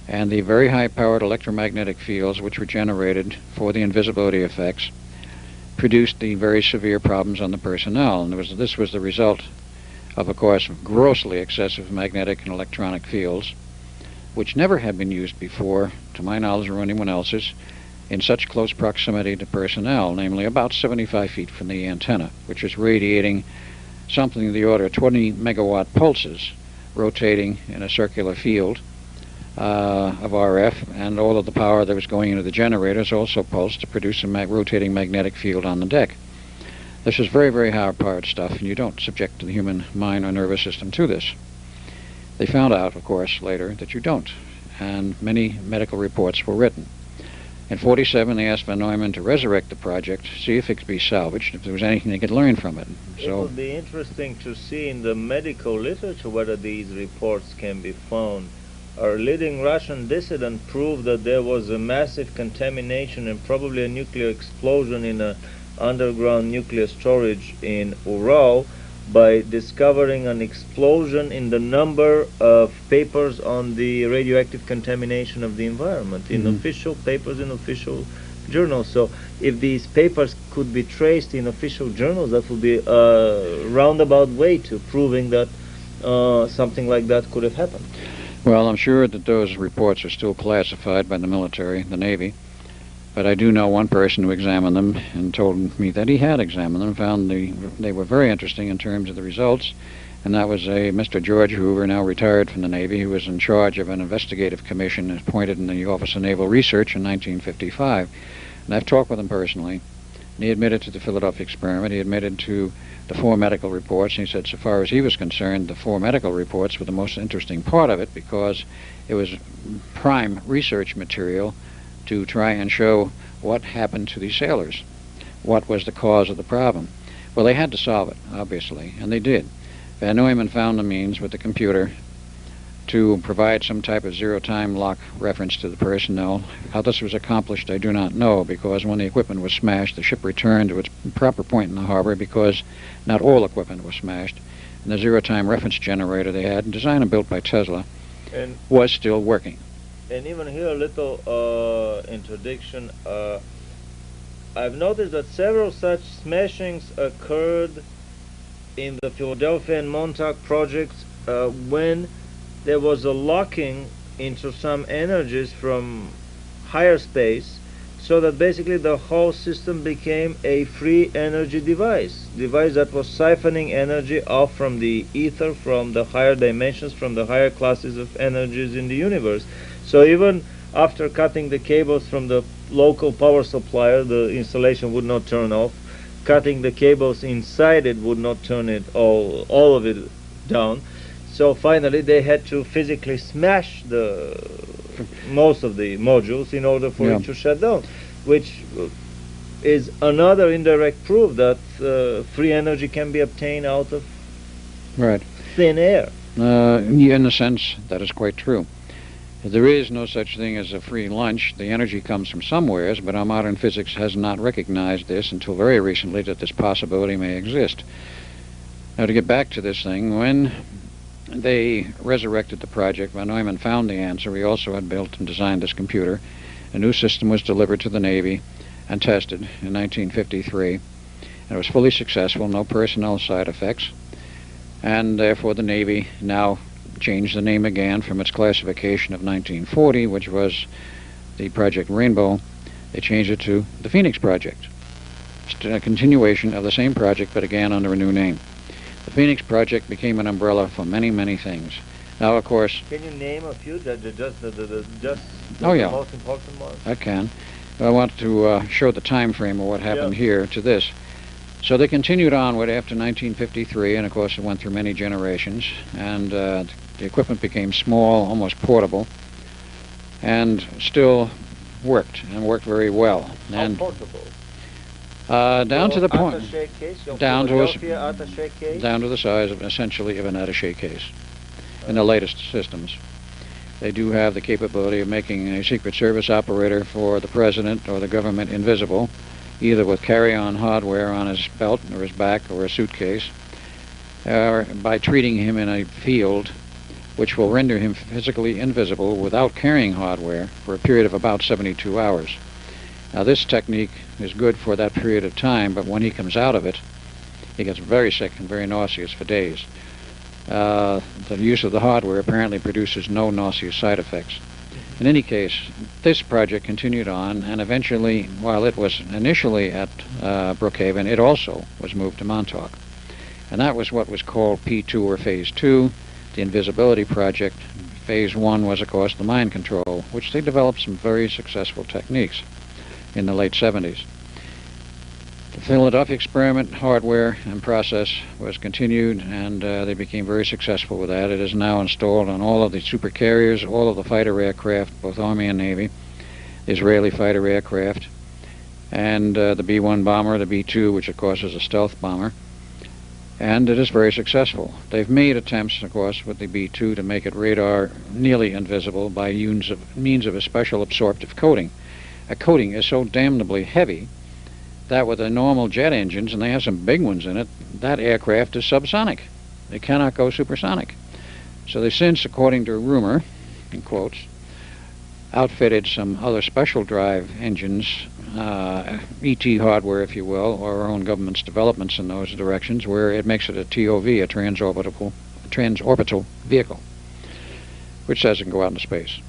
And the very high-powered electromagnetic fields which were generated for the invisibility effects produced the very severe problems on the personnel. And this was the result of course, grossly excessive magnetic and electronic fields, which never had been used before, to my knowledge or anyone else's, in such close proximity to personnel, namely about 75 feet from the antenna, which is radiating something in the order of 20 megawatt pulses rotating in a circular field of RF, and all of the power that was going into the generators also pulsed to produce a rotating magnetic field on the deck. This is very, very high-powered stuff, and you don't subject the human mind or nervous system to this. They found out, of course, later that you don't, and many medical reports were written. In 47, they asked von Neumann to resurrect the project, see if it could be salvaged, if there was anything they could learn from it. It would be interesting to see in the medical literature whether these reports can be found. Our leading Russian dissident proved that there was a massive contamination and probably a nuclear explosion in an underground nuclear storage in Ural by discovering an explosion in the number of papers on the radioactive contamination of the environment in official papers in official journals. So if these papers could be traced in official journals, that would be a roundabout way to proving that something like that could have happened. Well, I'm sure that those reports are still classified by the military, the Navy, but I do know one person who examined them and told me that he had examined them, found they were very interesting in terms of the results, and that was a Mr. George Hoover, now retired from the Navy, who was in charge of an investigative commission appointed in the Office of Naval Research in 1955. And I've talked with him personally, and he admitted to the Philadelphia experiment, he admitted to the 4 medical reports, and he said so far as he was concerned, the 4 medical reports were the most interesting part of it because it was prime research material to try and show what happened to these sailors, what was the cause of the problem. Well, they had to solve it, obviously, and they did. Von Neumann found the means with the computer to provide some type of zero-time lock reference to the personnel. How this was accomplished, I do not know, because when the equipment was smashed, the ship returned to its proper point in the harbor because not all equipment was smashed. And the zero-time reference generator they had, designed and built by Tesla, was still working. And even here, a little introduction. I've noticed that several such smashings occurred in the Philadelphia and Montauk projects when there was a locking into some energies from higher space, so that basically the whole system became a free energy device that was siphoning energy off from the ether, from the higher dimensions, from the higher classes of energies in the universe. So even after cutting the cables from the local power supplier, the installation would not turn off. Cutting the cables inside it would not turn it all of it down. So finally they had to physically smash most of the modules in order for it to shut down, which is another indirect proof that free energy can be obtained out of thin air. In a sense, that is quite true. There is no such thing as a free lunch. The energy comes from somewheres, but our modern physics has not recognized this until very recently, that this possibility may exist. Now, to get back to this thing, when they resurrected the project, von Neumann found the answer. He also had built and designed this computer. A new system was delivered to the Navy, and tested in 1953. And it was fully successful, no personnel side effects. And therefore the Navy now changed the name again from its classification of 1940, which was the Project Rainbow. They changed it to the Phoenix Project. It's a continuation of the same project, but again under a new name. The Phoenix Project became an umbrella for many, many things. Now, of course... Can you name a few that just the most important ones? I can. I want to show the time frame of what happened here to this. So they continued onward after 1953, and of course it went through many generations, and the equipment became small, almost portable, and still worked, and worked very well. And portable? Down to the point, down to the size of essentially of an attaché case in the latest systems. They do have the capability of making a Secret Service operator for the president or the government invisible, either with carry-on hardware on his belt or his back or a suitcase, or by treating him in a field which will render him physically invisible without carrying hardware for a period of about 72 hours. Now this technique is good for that period of time, but when he comes out of it, he gets very sick and very nauseous for days. The use of the hardware apparently produces no nauseous side effects. In any case, this project continued on, and eventually, while it was initially at Brookhaven, it also was moved to Montauk. And that was what was called P2 or Phase 2, the Invisibility Project. Phase 1 was, of course, the mind control, which they developed some very successful techniques in the late 70s. The Philadelphia experiment hardware and process was continued, and they became very successful with that. It is now installed on all of the super carriers, all of the fighter aircraft, both Army and Navy, Israeli fighter aircraft, and the B-1 bomber, the B-2, which of course is a stealth bomber, and it is very successful. They've made attempts, of course, with the B-2 to make it radar nearly invisible by means of a special absorptive coating. A coating is so damnably heavy that with the normal jet engines, and they have some big ones in it, that aircraft is subsonic. They cannot go supersonic. So they since, according to rumor, in quotes, outfitted some other special drive engines, ET hardware, if you will, or our own government's developments in those directions, where it makes it a TOV, a transorbital vehicle, which doesn't go out into space.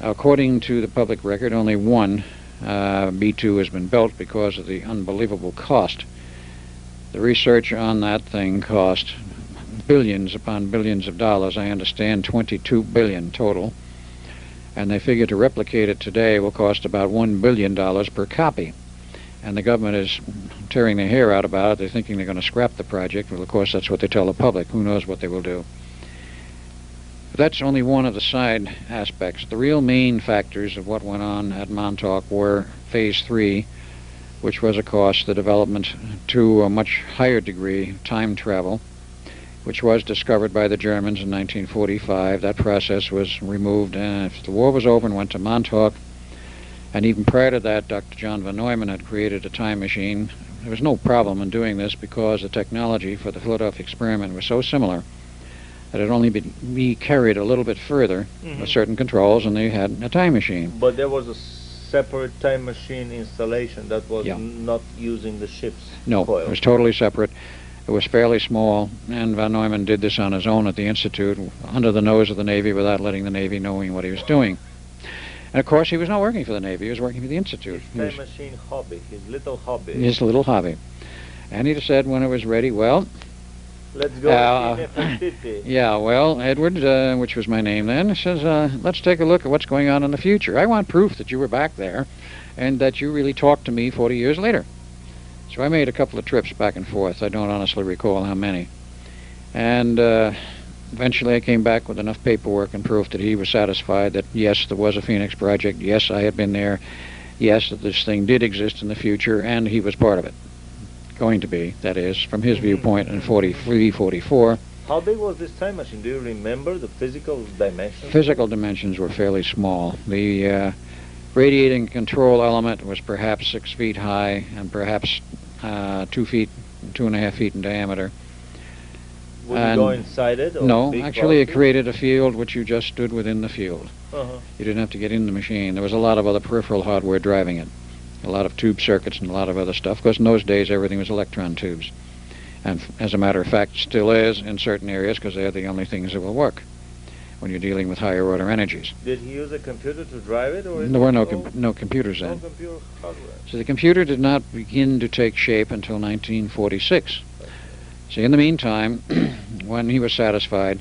According to the public record, only one B-2 has been built because of the unbelievable cost. The research on that thing cost billions upon billions of dollars. I understand $22 billion total. And they figure to replicate it today will cost about $1 billion per copy. And the government is tearing their hair out about it. They're thinking they're going to scrap the project. Well, of course, that's what they tell the public. Who knows what they will do. But that's only one of the side aspects. The real main factors of what went on at Montauk were Phase 3, which was, of course, the development to a much higher degree, time travel, which was discovered by the Germans in 1945. That process was removed, and if the war was over and went to Montauk, and even prior to that, Dr. John von Neumann had created a time machine. There was no problem in doing this because the technology for the Philadelphia experiment was so similar that it only be carried a little bit further with certain controls, and they had a time machine. But there was a separate time machine installation that was not using the ship's coil. It was totally separate. It was fairly small, and von Neumann did this on his own at the Institute, under the nose of the Navy, without letting the Navy knowing what he was doing. And of course, he was not working for the Navy, he was working for the Institute. His time machine hobby, his little hobby. His little hobby. And he said when it was ready, well, let's go. Yeah, well, Edward, which was my name then, says, let's take a look at what's going on in the future. I want proof that you were back there and that you really talked to me 40 years later. So I made a couple of trips back and forth. I don't honestly recall how many. And eventually I came back with enough paperwork and proof that he was satisfied that, yes, there was a Phoenix project, yes, I had been there, yes, that this thing did exist in the future, and he was part of it. Going to be, that is, from his viewpoint in 43, 44. How big was this time machine? Do you remember the physical dimensions? Physical dimensions were fairly small. The radiating control element was perhaps 6 feet high and perhaps 2 feet, 2.5 feet in diameter. Would you go inside it? Or no, actually it created a field which you just stood within the field. You You didn't have to get in the machine. There was a lot of other peripheral hardware driving it. a lot of tube circuits and a lot of other stuff. Of course, in those days, everything was electron tubes. And as a matter of fact, still is in certain areas because they're the only things that will work when you're dealing with higher order energies. Did he use a computer to drive it, or there were no computers then? No computer hardware. So the computer did not begin to take shape until 1946. See, in the meantime, when he was satisfied,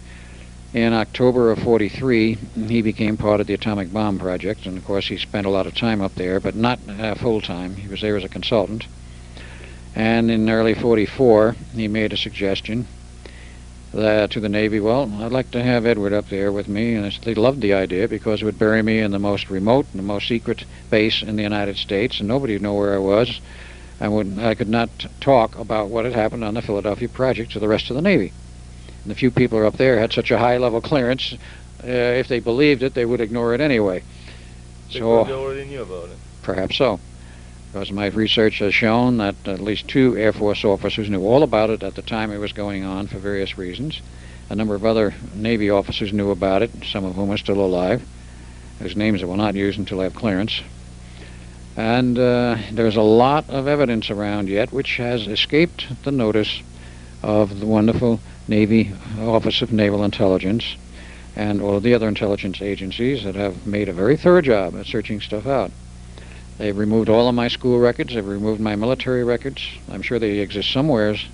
in October of 43, he became part of the atomic bomb project, and of course he spent a lot of time up there, but not full-time. He was there as a consultant. And in early 44, he made a suggestion to the Navy, well, I'd like to have Edward up there with me, and they loved the idea because it would bury me in the most remote and the most secret base in the United States, and nobody would know where I was. I could not talk about what had happened on the Philadelphia project to the rest of the Navy. And the few people up there had such a high-level clearance, if they believed it, they would ignore it anyway. Because they already knew about it. Perhaps so. Because my research has shown that at least 2 Air Force officers knew all about it at the time it was going on for various reasons. A number of other Navy officers knew about it, some of whom are still alive, whose names I will not use until I have clearance. And there's a lot of evidence around yet which has escaped the notice of the wonderful Navy Office of Naval Intelligence and all of the other intelligence agencies that have made a very thorough job at searching stuff out. They've removed all of my school records. They've removed my military records. I'm sure they exist somewheres.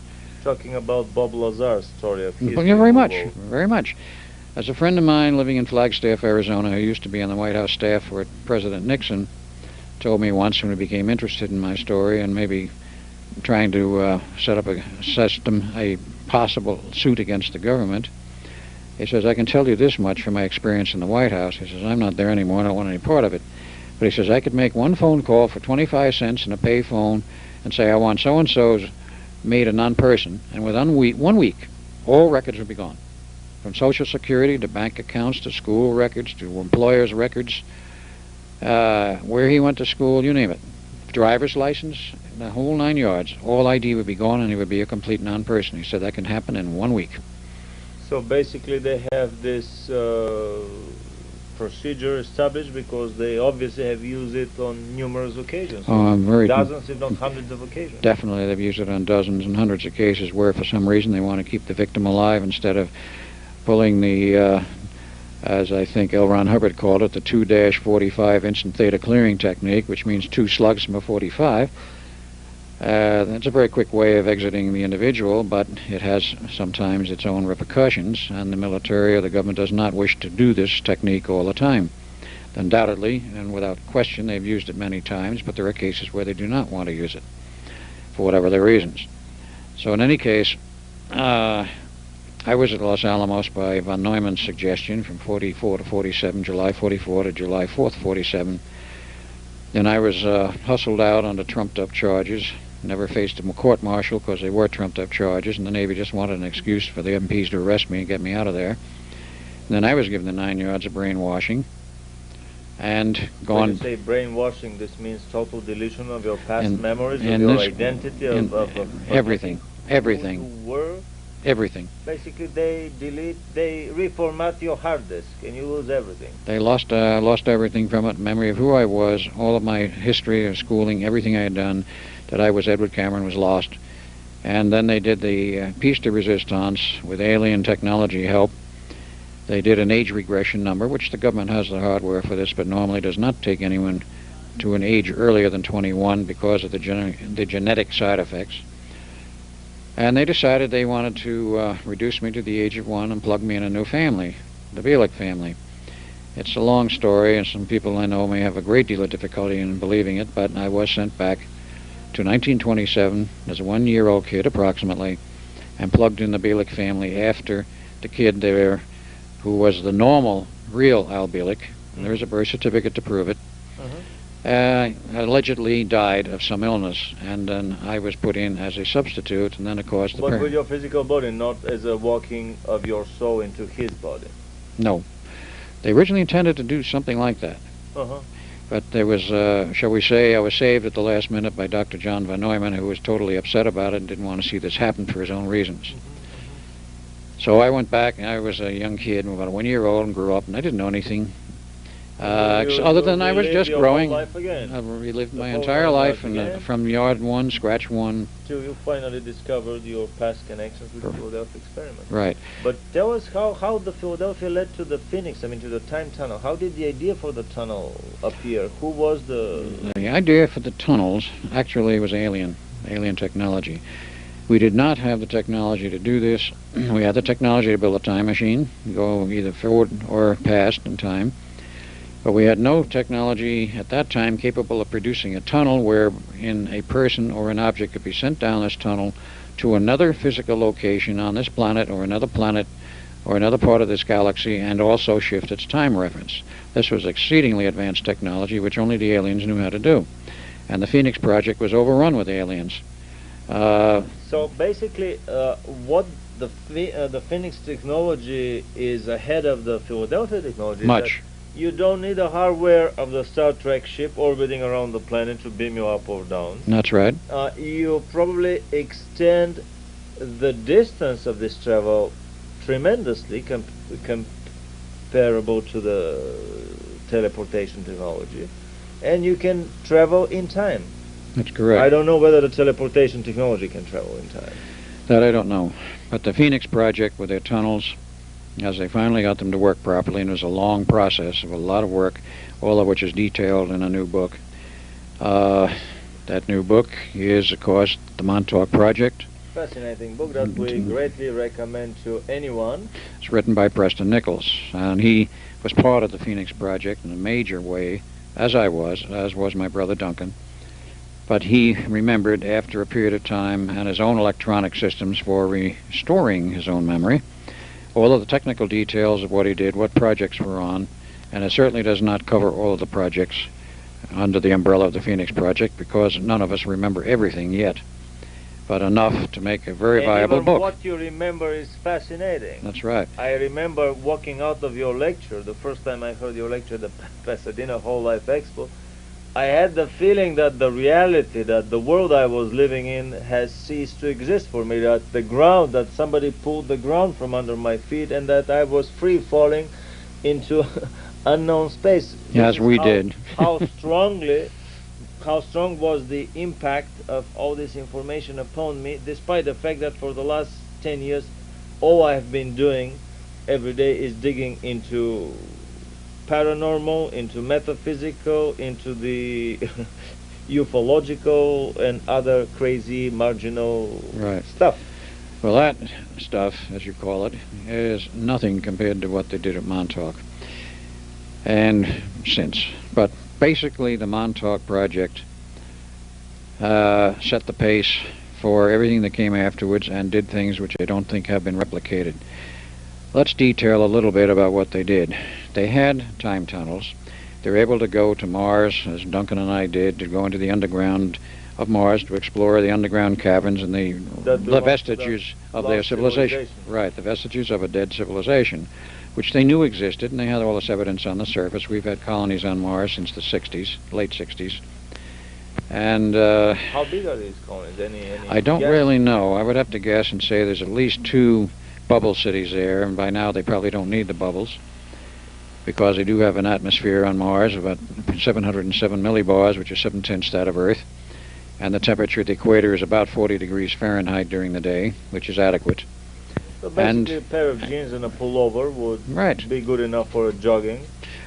Talking about Bob Lazar's story of his... Yeah, very much, very much. As a friend of mine living in Flagstaff, Arizona, who used to be on the White House staff for President Nixon, told me once when he became interested in my story and maybe trying to set up a system, a possible suit against the government, he says, I can tell you this much from my experience in the White House. He says, I'm not there anymore. I don't want any part of it. But he says, I could make one phone call for 25 cents in a pay phone and say, I want so-and-so's made a non-person. And within 1 week, all records would be gone. From Social Security to bank accounts to school records to employers' records, where he went to school, you name it. Driver's license, the whole 9 yards. All ID would be gone and he would be a complete non-person. He said that can happen in 1 week. So basically they have this procedure established because they obviously have used it on numerous occasions. Dozens, if not hundreds of occasions. Definitely, they've used it on dozens and hundreds of cases where for some reason they want to keep the victim alive instead of pulling the, as I think L. Ron Hubbard called it, the 2-45 instant theta clearing technique, which means 2 slugs from a 45. That's a very quick way of exiting the individual, but it has sometimes its own repercussions, and the military or the government does not wish to do this technique all the time. Undoubtedly, and without question, they've used it many times, but there are cases where they do not want to use it, for whatever their reasons. So in any case, I was at Los Alamos by von Neumann's suggestion from 44 to 47, July 44 to July 4th, 47. Then I was hustled out under trumped-up charges. Never faced a court-martial because they were trumped-up charges, and the Navy just wanted an excuse for the MPs to arrest me and get me out of there. And then I was given the 9 yards of brainwashing and gone... When you say brainwashing, this means total deletion of your past memories, of your identity, of everything. Everything. Who you were. Everything. Basically, they reformat your hard disk, and you lose everything. They lost everything from it. Memory of who I was, all of my history of schooling, everything I had done, that I was Edward Cameron was lost. And then they did the piece de resistance with alien technology help. They did an age regression number, which the government has the hardware for this, but normally does not take anyone to an age earlier than 21 because of the genetic side effects. And they decided they wanted to reduce me to the age of 1 and plug me in a new family, the Bielek family. It's a long story, and some people I know may have a great deal of difficulty in believing it, but I was sent back to 1927 as a 1-year-old kid, approximately, and plugged in the Bielek family after the kid there, who was the normal, real Al Bielek, and there's a birth certificate to prove it, allegedly died of some illness, and then I was put in as a substitute, and then of course... But with your physical body, not as a walking of your soul into his body? No. They originally intended to do something like that. But there was, shall we say, I was saved at the last minute by Dr. John von Neumann, who was totally upset about it and didn't want to see this happen for his own reasons. So I went back, and I was a young kid, about a 1-year-old, and grew up, and I didn't know anything. Other than I was just your growing. whole life again. I relived The my whole entire life again. from yard one, scratch one. Till you finally discovered your past connections with the Philadelphia experiment. Right. But tell us how the Philadelphia led to the Phoenix, I mean to the time tunnel. How did the idea for the tunnel appear? Who was the... The idea for the tunnels actually was alien technology. We did not have the technology to do this. We had the technology to build a time machine, go either forward or past in time. But we had no technology at that time capable of producing a tunnel wherein a person or an object could be sent down this tunnel to another physical location on this planet or another part of this galaxy and also shift its time reference. This was exceedingly advanced technology which only the aliens knew how to do. And the Phoenix Project was overrun with aliens. So basically, what the Phoenix technology is ahead of the Philadelphia technology. Much. You don't need the hardware of the Star Trek ship orbiting around the planet to beam you up or down. That's right. You probably extend the distance of this travel tremendously comparable to the teleportation technology. And you can travel in time. That's correct. I don't know whether the teleportation technology can travel in time. That I don't know. But the Phoenix Project with their tunnels, as they finally got them to work properly, and it was a long process of a lot of work, all of which is detailed in a new book. That new book is, of course, the Montauk Project. Fascinating book that we greatly recommend to anyone. It's written by Preston Nichols, and he was part of the Phoenix Project in a major way, as was my brother Duncan. But he remembered after a period of time and his own electronic systems for restoring his own memory, all of the technical details of what he did, what projects were on, and it certainly does not cover all of the projects under the umbrella of the Phoenix Project because none of us remember everything yet, but enough to make a very viable book. What you remember is fascinating. That's right. I remember walking out of your lecture, the first time I heard your lecture at the Pasadena Whole Life Expo, I had the feeling that the reality, that the world I was living in has ceased to exist for me, that the ground, that somebody pulled the ground from under my feet and that I was free falling into unknown space. Yes, we did. How strong was the impact of all this information upon me, despite the fact that for the last 10 years, all I've been doing every day is digging into paranormal, into metaphysical, into the ufological and other crazy marginal stuff. Well, that stuff, as you call it, is nothing compared to what they did at Montauk and since. But basically the Montauk Project set the pace for everything that came afterwards and did things which I don't think have been replicated. Let's detail a little bit about what they did. They had time tunnels. They were able to go to Mars, as Duncan and I did, to go into the underground of Mars to explore the underground caverns and the vestiges of their civilization. Right, the vestiges of a dead civilization, which they knew existed, and they had all this evidence on the surface. We've had colonies on Mars since the 60s, late 60s. And how big are these colonies? Any I don't really know. I would have to guess and say there's at least 2 bubble cities there, and by now they probably don't need the bubbles because they do have an atmosphere on Mars of about 707 millibars, which is 7/10 that of Earth, and the temperature at the equator is about 40 degrees Fahrenheit during the day, which is adequate. So basically a pair of jeans and a pullover would be good enough for jogging.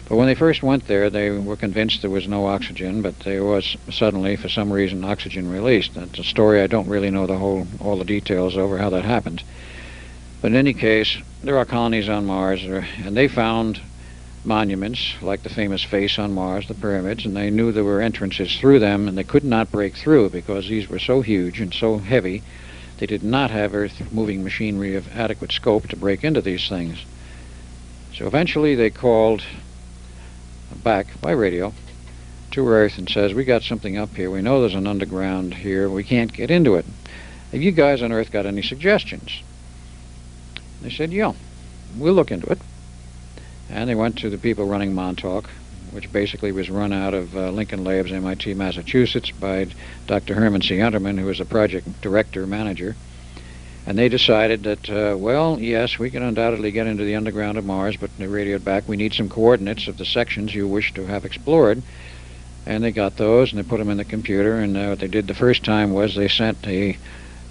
But when they first went there, they were convinced there was no oxygen, but there was suddenly, for some reason, oxygen released. That's a story I don't really know all the details over how that happened. But in any case, there are colonies on Mars, and they found monuments, like the famous face on Mars, the pyramids, and they knew there were entrances through them, and they could not break through because these were so huge and so heavy, they did not have earth-moving machinery of adequate scope to break into these things. So eventually they called back by radio to Earth and says, we got something up here, we know there's an underground here, we can't get into it. Have you guys on Earth got any suggestions? They said, yeah, we'll look into it. And they went to the people running Montauk, which basically was run out of Lincoln Labs, MIT, Massachusetts, by Dr. Herman C. Unterman, who was the project director, manager. And they decided that, well, yes, we can undoubtedly get into the underground of Mars, but they radioed back, we need some coordinates of the sections you wish to have explored. And they got those, and they put them in the computer, and what they did the first time was they sent a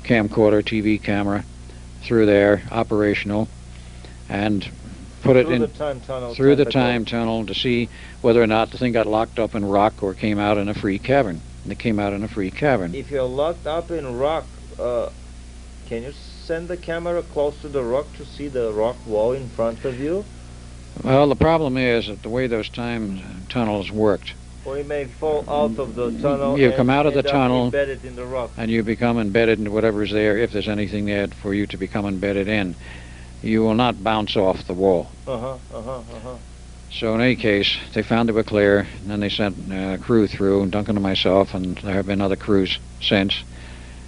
camcorder, TV camera, through there, operational, and put it in through the time tunnel to see whether or not the thing got locked up in rock or came out in a free cavern. And it came out in a free cavern. If you're locked up in rock, can you send the camera close to the rock to see the rock wall in front of you? Well, the problem is that the way those time tunnels worked. Or you may fall out of the tunnel. You come out of the tunnel, embedded in the rock, and you become embedded into whatever's there, if there's anything there for you to become embedded in. You will not bounce off the wall. So in any case, they found they were clear, and then they sent a crew through, Duncan and myself, and there have been other crews since.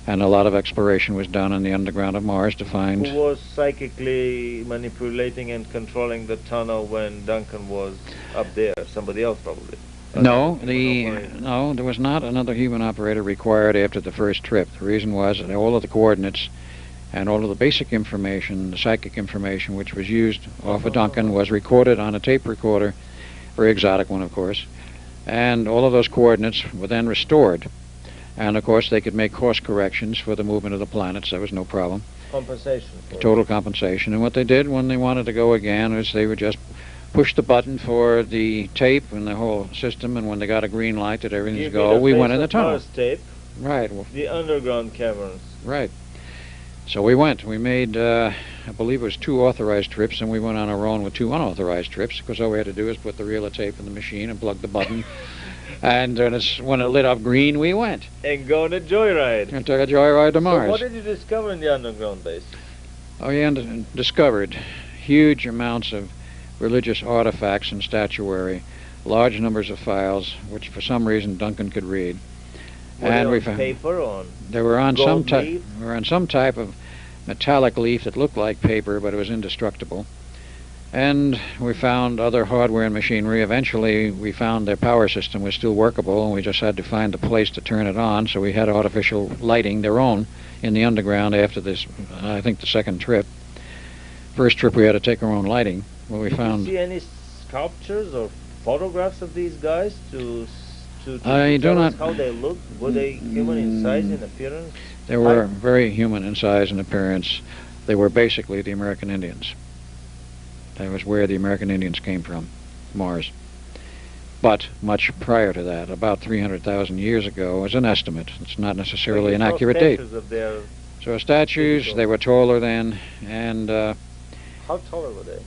And a lot of exploration was done in the underground of Mars to find... Who was psychically manipulating and controlling the tunnel when Duncan was up there? Somebody else, probably. No, there was not another human operator required after the first trip. The reason was that all of the coordinates and all of the basic information, the psychic information which was used off of Duncan, was recorded on a tape recorder, very exotic one, of course, and all of those coordinates were then restored. And of course they could make course corrections for the movement of the planets. There was no problem. Compensation. Total compensation. And what they did when they wanted to go again is they would just push the button for the tape and the whole system, and when they got a green light that everything's go, we went in the tunnel. Mars tape, right. The underground caverns. Right. So we went. We made, I believe it was 2 authorized trips, and we went on our own with 2 unauthorized trips, because all we had to do was put the reel of tape in the machine and plug the button. And when it lit up green, we went. And go on a joyride. And took a joyride to Mars. So what did you discover in the underground base? Oh, we discovered huge amounts of religious artifacts and statuary, large numbers of files, which for some reason Duncan could read. And we found paper on. They were on some type of metallic leaf that looked like paper, but it was indestructible. And we found other hardware and machinery. Eventually, we found their power system was still workable, and we just had to find a place to turn it on. So we had artificial lighting, their own, in the underground after this, I think, the second trip. First trip, we had to take our own lighting. Well, we found. Did you see any sculptures or photographs of these guys to tell us how they looked? Were they human in size and appearance? They were very human in size and appearance. They were basically the American Indians. That was where the American Indians came from, Mars. But much prior to that, about 300,000 years ago, is an estimate. It's not necessarily an accurate date. So statues, they were taller then, and... how taller were they?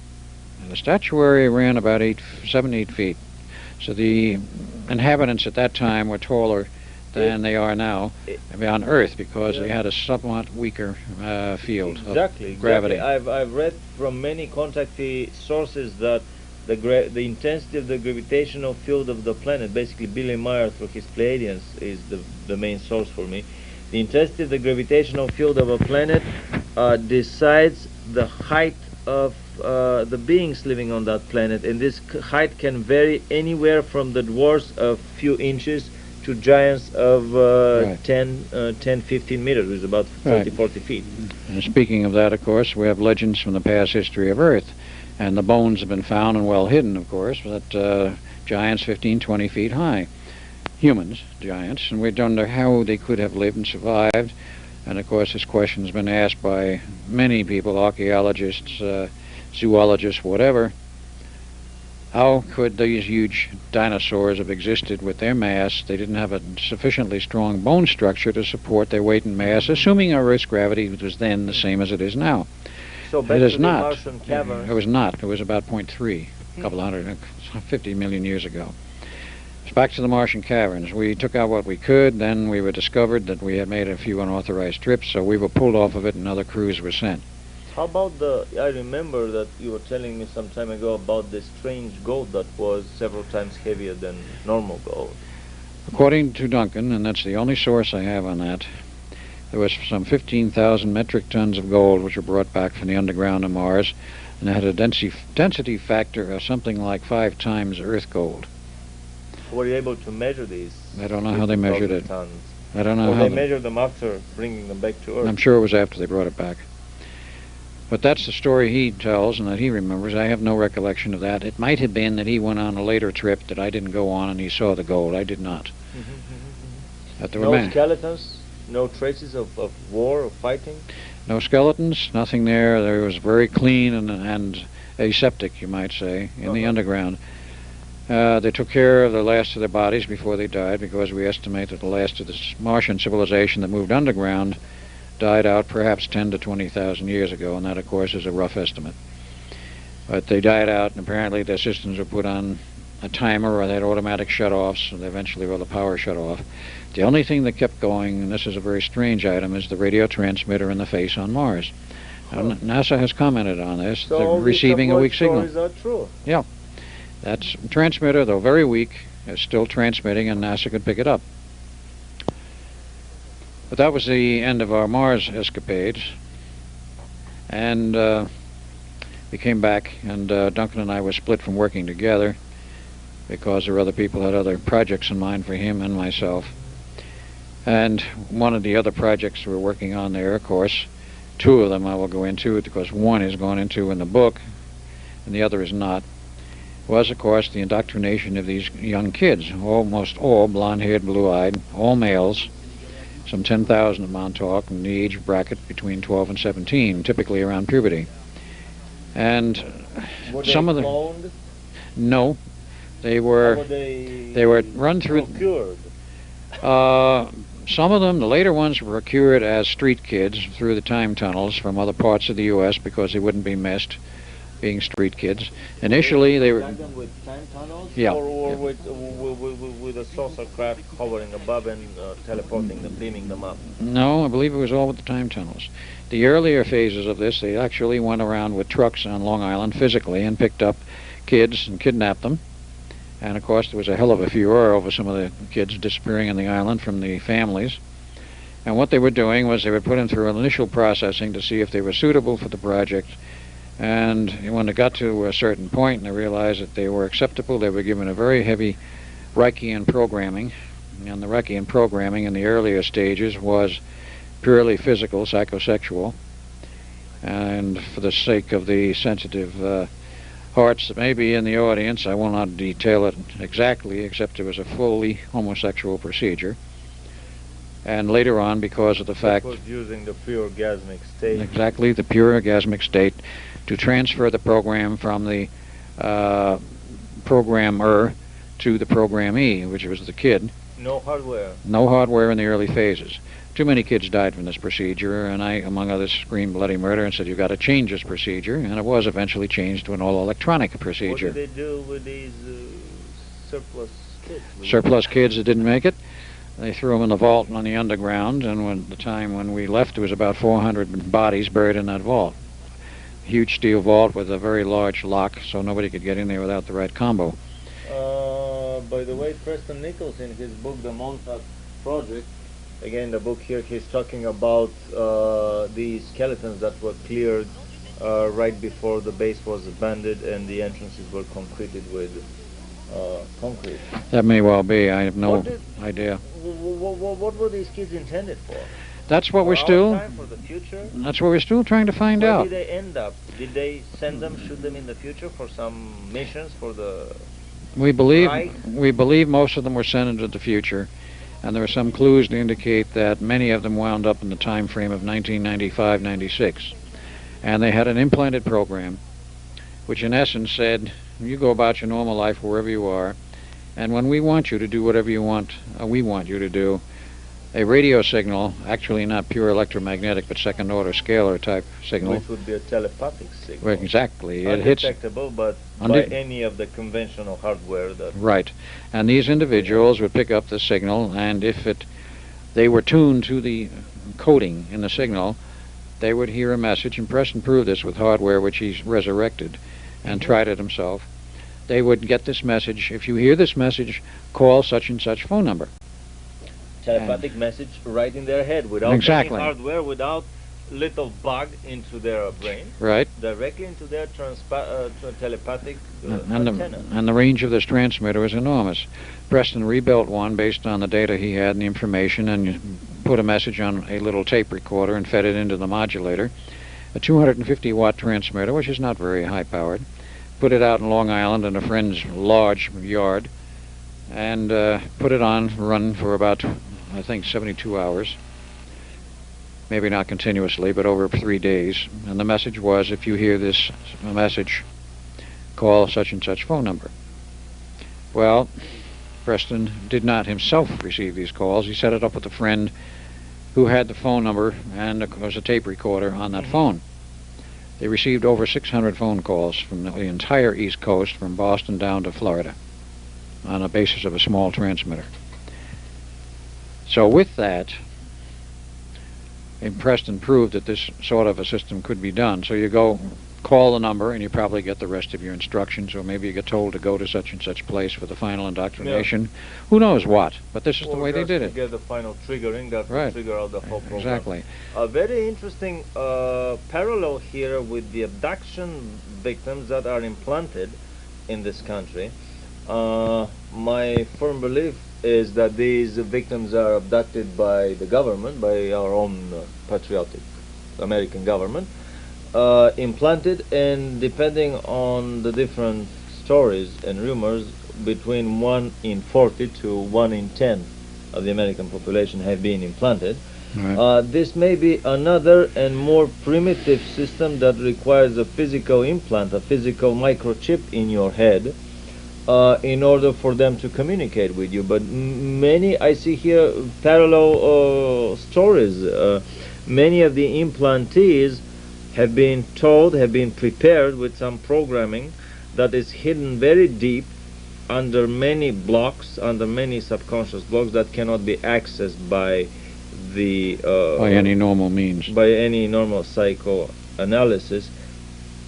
The statuary ran about 7, 8 feet. So the inhabitants at that time were taller than they are now on Earth, because they had a somewhat weaker field of gravity. I've read from many contactee sources that the intensity of the gravitational field of the planet, basically Billy Meyer through his Pleiadians is the main source for me. The intensity of the gravitational field of a planet decides the height of the beings living on that planet, and this height can vary anywhere from the dwarfs of few inches to giants of 10, 15 meters, which is about 30, 40 feet. And speaking of that, of course, we have legends from the past history of Earth, and the bones have been found and well hidden, of course, that giants 15, 20 feet high. Humans, giants, and we don't know how they could have lived and survived. And of course this question has been asked by many people, archaeologists, zoologists, whatever. How could these huge dinosaurs have existed with their mass? They didn't have a sufficiently strong bone structure to support their weight and mass, assuming our Earth's gravity was then the same as it is now. So back it is to the not. Martian caverns. It was not. It was about 0.3, a couple 50 million years ago. Back to the Martian caverns. We took out what we could, then we were discovered that we had made a few unauthorized trips, so we were pulled off of it and other crews were sent. How about I remember that you were telling me some time ago about this strange gold that was several times heavier than normal gold. According to Duncan, and that's the only source I have on that, there was some 15,000 metric tons of gold which were brought back from the underground of Mars, and it had a density factor of something like 5 times Earth gold. Were you able to measure these? I don't know how they measured it. Tons? I don't know how they measured them after bringing them back to Earth. I'm sure it was after they brought it back. But that's the story he tells and that he remembers. I have no recollection of that. It might have been that he went on a later trip that I didn't go on and he saw the gold. I did not. But there were No skeletons, no traces of war or fighting? No skeletons, nothing there. There was very clean and aseptic, you might say, in the underground. They took care of the last of their bodies before they died, because we estimate that the last of this Martian civilization that moved underground died out perhaps 10 to 20,000 years ago, and that, of course, is a rough estimate. But they died out, and apparently their systems were put on a timer, or they had automatic shut-offs, and eventually the power shut off. The only thing that kept going, and this is a very strange item, is the radio transmitter in the face on Mars. NASA has commented on this. So they're receiving a weak signal. Stories are true. Yeah. That transmitter, though very weak, is still transmitting, and NASA could pick it up. But that was the end of our Mars escapades. And we came back, and Duncan and I were split from working together because there were other people who had other projects in mind for him and myself. And one of the other projects we're working on there, of course, two of them I will go into, because one is gone into in the book and the other is not, was, of course, the indoctrination of these young kids, almost all blonde-haired, blue-eyed, all males, some 10,000 at Montauk, in the age bracket between 12 and 17, typically around puberty. And were some they of them... cloned? No. They were run through... Procured? Some of them, the later ones, were procured as street kids through the time tunnels from other parts of the U.S. because they wouldn't be missed, being street kids. Initially, they were... Them with time tunnels? Yeah. Or Yeah. with a saucer craft hovering above and teleporting them, beaming them up? No, I believe it was all with the time tunnels. The earlier phases of this, they actually went around with trucks on Long Island physically and picked up kids and kidnapped them. And, of course, there was a hell of a furor over some of the kids disappearing on the island from the families. And what they were doing was they would put them through initial processing to see if they were suitable for the project. And when it got to a certain point and they realized that they were acceptable, they were given a very heavy Reichian programming. And the Reichian programming in the earlier stages was purely physical, psychosexual. And for the sake of the sensitive hearts that may be in the audience, I will not detail it exactly, except it was a fully homosexual procedure. And later on, because of the fact... It was using the pure orgasmic state. Exactly, the pure orgasmic state, to transfer the program from the programmer to the programmee, which was the kid. No hardware. No hardware in the early phases. Too many kids died from this procedure, and I, among others, screamed bloody murder and said, you've got to change this procedure, and it was eventually changed to an all-electronic procedure. What did they do with these surplus kids? Surplus kids that didn't make it? They threw them in the vault on the underground, and when the time when we left, there was about 400 bodies buried in that vault. Huge steel vault with a very large lock, so nobody could get in there without the right combo. By the way, Preston Nichols, in his book, The Montauk Project, again, the book here, he's talking about the skeletons that were cleared right before the base was abandoned and the entrances were concreted with concrete. That may well be. I have no idea. What were these kids intended for? That's what we're For still... our time, for the future? That's what we're still trying to find Where out. did they end up? Did they send them, shoot them in the future for some missions for the... We believe Right? most of them were sent into the future, and there are some clues to indicate that many of them wound up in the time frame of 1995-96. And they had an implanted program, which in essence said, you go about your normal life wherever you are, and when we want you to do whatever you want, we want you to do, a radio signal, actually not pure electromagnetic, but second-order scalar type signal. Which would be a telepathic signal. Well, exactly. It hits... Undetectable, but by any of the conventional hardware that... Right. And these individuals would pick up the signal, and if they were tuned to the coding in the signal, they would hear a message, and Preston proved this with hardware which he's resurrected and tried it himself. They would get this message, if you hear this message, call such and such phone number. Telepathic message right in their head, without Exactly. any hardware, without little bug into their brain, Right. directly into their telepathic And antenna. the range of this transmitter was enormous. Preston rebuilt one based on the data he had and the information, and put a message on a little tape recorder and fed it into the modulator. a 250-watt transmitter, which is not very high-powered, put it out in Long Island in a friend's large yard, and put it on, run for about, I think, 72 hours. Maybe not continuously, but over 3 days. And the message was, if you hear this message, call such and such phone number. Well, Preston did not himself receive these calls. He set it up with a friend who had the phone number and, of course, a tape recorder on that phone. They received over 600 phone calls from the entire East Coast, from Boston down to Florida, on the basis of a small transmitter. So with that, Preston proved that this sort of a system could be done. So you go, call the number, and you probably get the rest of your instructions, or maybe you get told to go to such and such place for the final indoctrination. Yeah. Who knows what? But this is the way they did it. Get the final triggering that will trigger out the whole program. Exactly. A very interesting parallel here with the abduction victims that are implanted in this country. My firm belief is that these victims are abducted by the government, by our own patriotic American government, implanted, and depending on the different stories and rumors, between 1 in 40 to 1 in 10 of the American population have been implanted. Right. This may be another and more primitive system that requires a physical implant, a physical microchip in your head, in order for them to communicate with you. But many, I see here parallel stories. Many of the implantees have been told, have been prepared with some programming that is hidden very deep under many blocks, under many subconscious blocks that cannot be accessed by the by any normal means, by any normal psychoanalysis.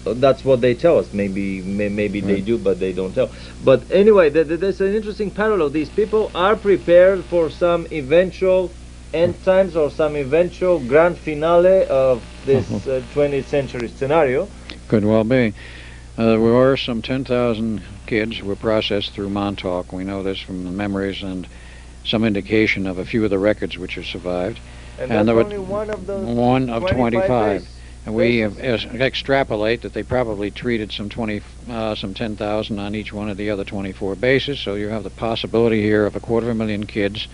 That's what they tell us. Maybe they do, but they don't tell. But anyway, there's an interesting parallel. These people are prepared for some eventual end times or some eventual grand finale of this 20th century scenario. Could well be. There were some 10,000 kids who were processed through Montauk. We know this from the memories and some indication of a few of the records which have survived. And that's there only one of the 25. Days. And we extrapolate that they probably treated some 10,000 on each one of the other 24 bases. So you have the possibility here of 250,000 kids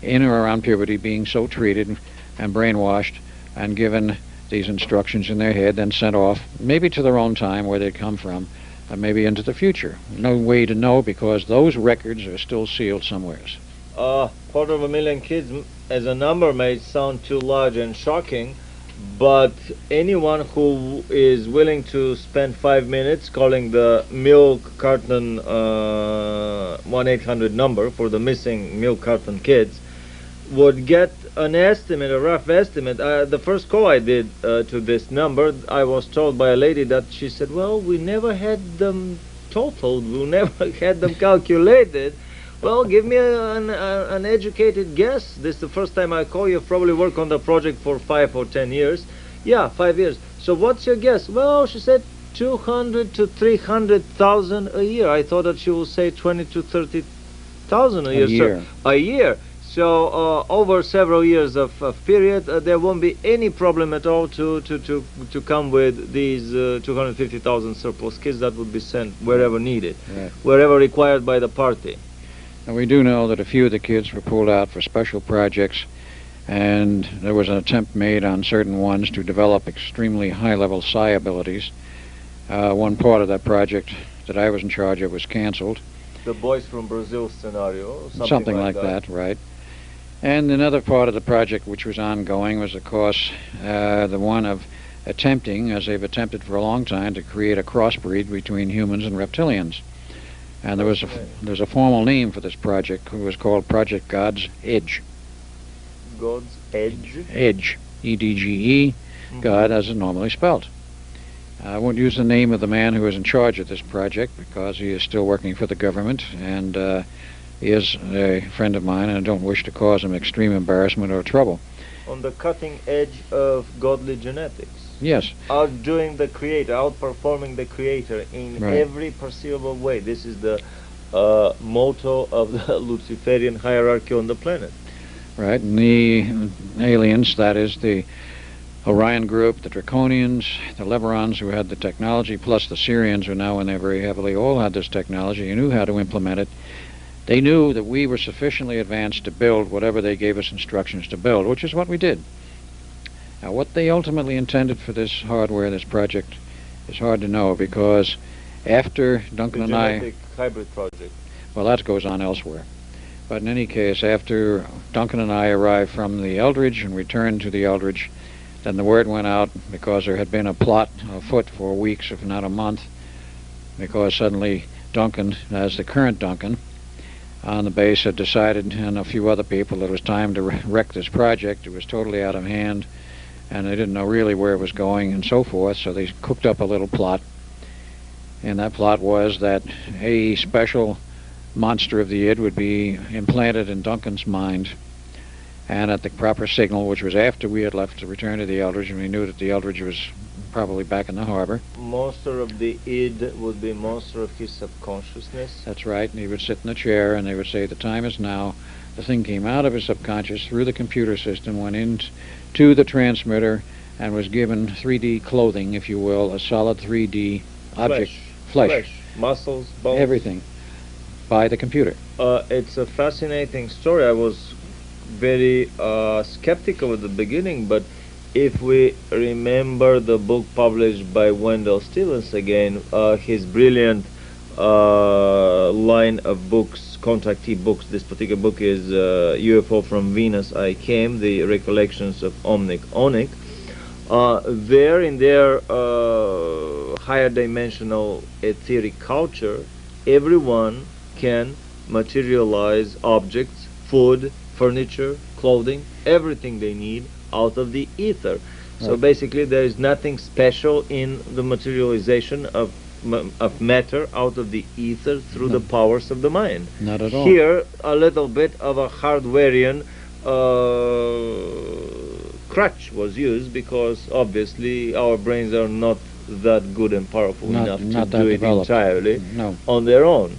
in or around puberty being so treated and brainwashed and given these instructions in their head, then sent off, maybe to their own time where they come from, and maybe into the future. No way to know, because those records are still sealed somewheres. 250,000 kids as a number may sound too large and shocking, but anyone who is willing to spend 5 minutes calling the milk carton 1-800 number for the missing milk carton kids would get an estimate, a rough estimate. The first call I did to this number, I was told by a lady that she said, well, we never had them totaled, we never had them calculated. Well, give me an educated guess. This is the first time I call. You've probably worked on the project for 5 or 10 years. Yeah, 5 years. So what's your guess? Well, she said 200 to 300,000 a year. I thought that she would say 20 to 30,000 a year. A year. So over several years of period, there won't be any problem at all to come with these 250,000 surplus kids that would be sent wherever needed, wherever required by the party. And we do know that a few of the kids were pulled out for special projects, and there was an attempt made on certain ones to develop extremely high-level psi abilities. One part of that project that I was in charge of was canceled. The Boys from Brazil scenario, something like that, right. And another part of the project which was ongoing was, of course, the one of attempting, as they've attempted for a long time, to create a crossbreed between humans and reptilians. And there's a formal name for this project. It was called Project God's Edge. God's Edge? Edge. E-D-G-E. God as it's normally spelled. I won't use the name of the man who is in charge of this project because he is still working for the government, and he is a friend of mine, and I don't wish to cause him extreme embarrassment or trouble. On the cutting edge of godly genetics. Yes. Outdoing the Creator, outperforming the Creator in every perceivable way. This is the motto of the Luciferian hierarchy on the planet. Right, and the aliens, that is the Orion Group, the Draconians, the Leverons who had the technology, plus the Syrians who now in there very heavily, all had this technology and knew how to implement it. They knew that we were sufficiently advanced to build whatever they gave us instructions to build, which is what we did. Now, what they ultimately intended for this hardware, this project, is hard to know, because after Duncan and I... genetic hybrid project. Well, that goes on elsewhere. But in any case, after Duncan and I arrived from the Eldridge and returned to the Eldridge, then the word went out, because there had been a plot afoot for weeks, if not a month, because suddenly Duncan, as the current Duncan, on the base had decided, and a few other people, that it was time to wreck this project. It was totally out of hand, and they didn't know really where it was going and so forth, so they cooked up a little plot. And that plot was that a special monster of the id would be implanted in Duncan's mind, and at the proper signal, which was after we had left to return to the Eldridge, and we knew that the Eldridge was probably back in the harbor. Monster of the id would be monster of his subconsciousness. That's right, and he would sit in the chair and they would say, the time is now. The thing came out of his subconscious through the computer system, went into the transmitter, and was given 3D clothing, if you will, a solid 3D object. Flesh. Muscles, bones. Everything. By the computer. It's a fascinating story. I was very skeptical at the beginning, but if we remember the book published by Wendell Stevens again, his brilliant line of books, contactee books, this particular book is UFO from Venus I Came, the Recollections of Omnic Onic. There in their higher dimensional etheric culture, everyone can materialize objects, food, furniture, clothing, everything they need out of the ether. So basically there is nothing special in the materialization of matter out of the ether through the powers of the mind. Not at all. Here a little bit of a Hardwarian crutch was used, because obviously our brains are not that good and powerful enough to do it entirely on their own.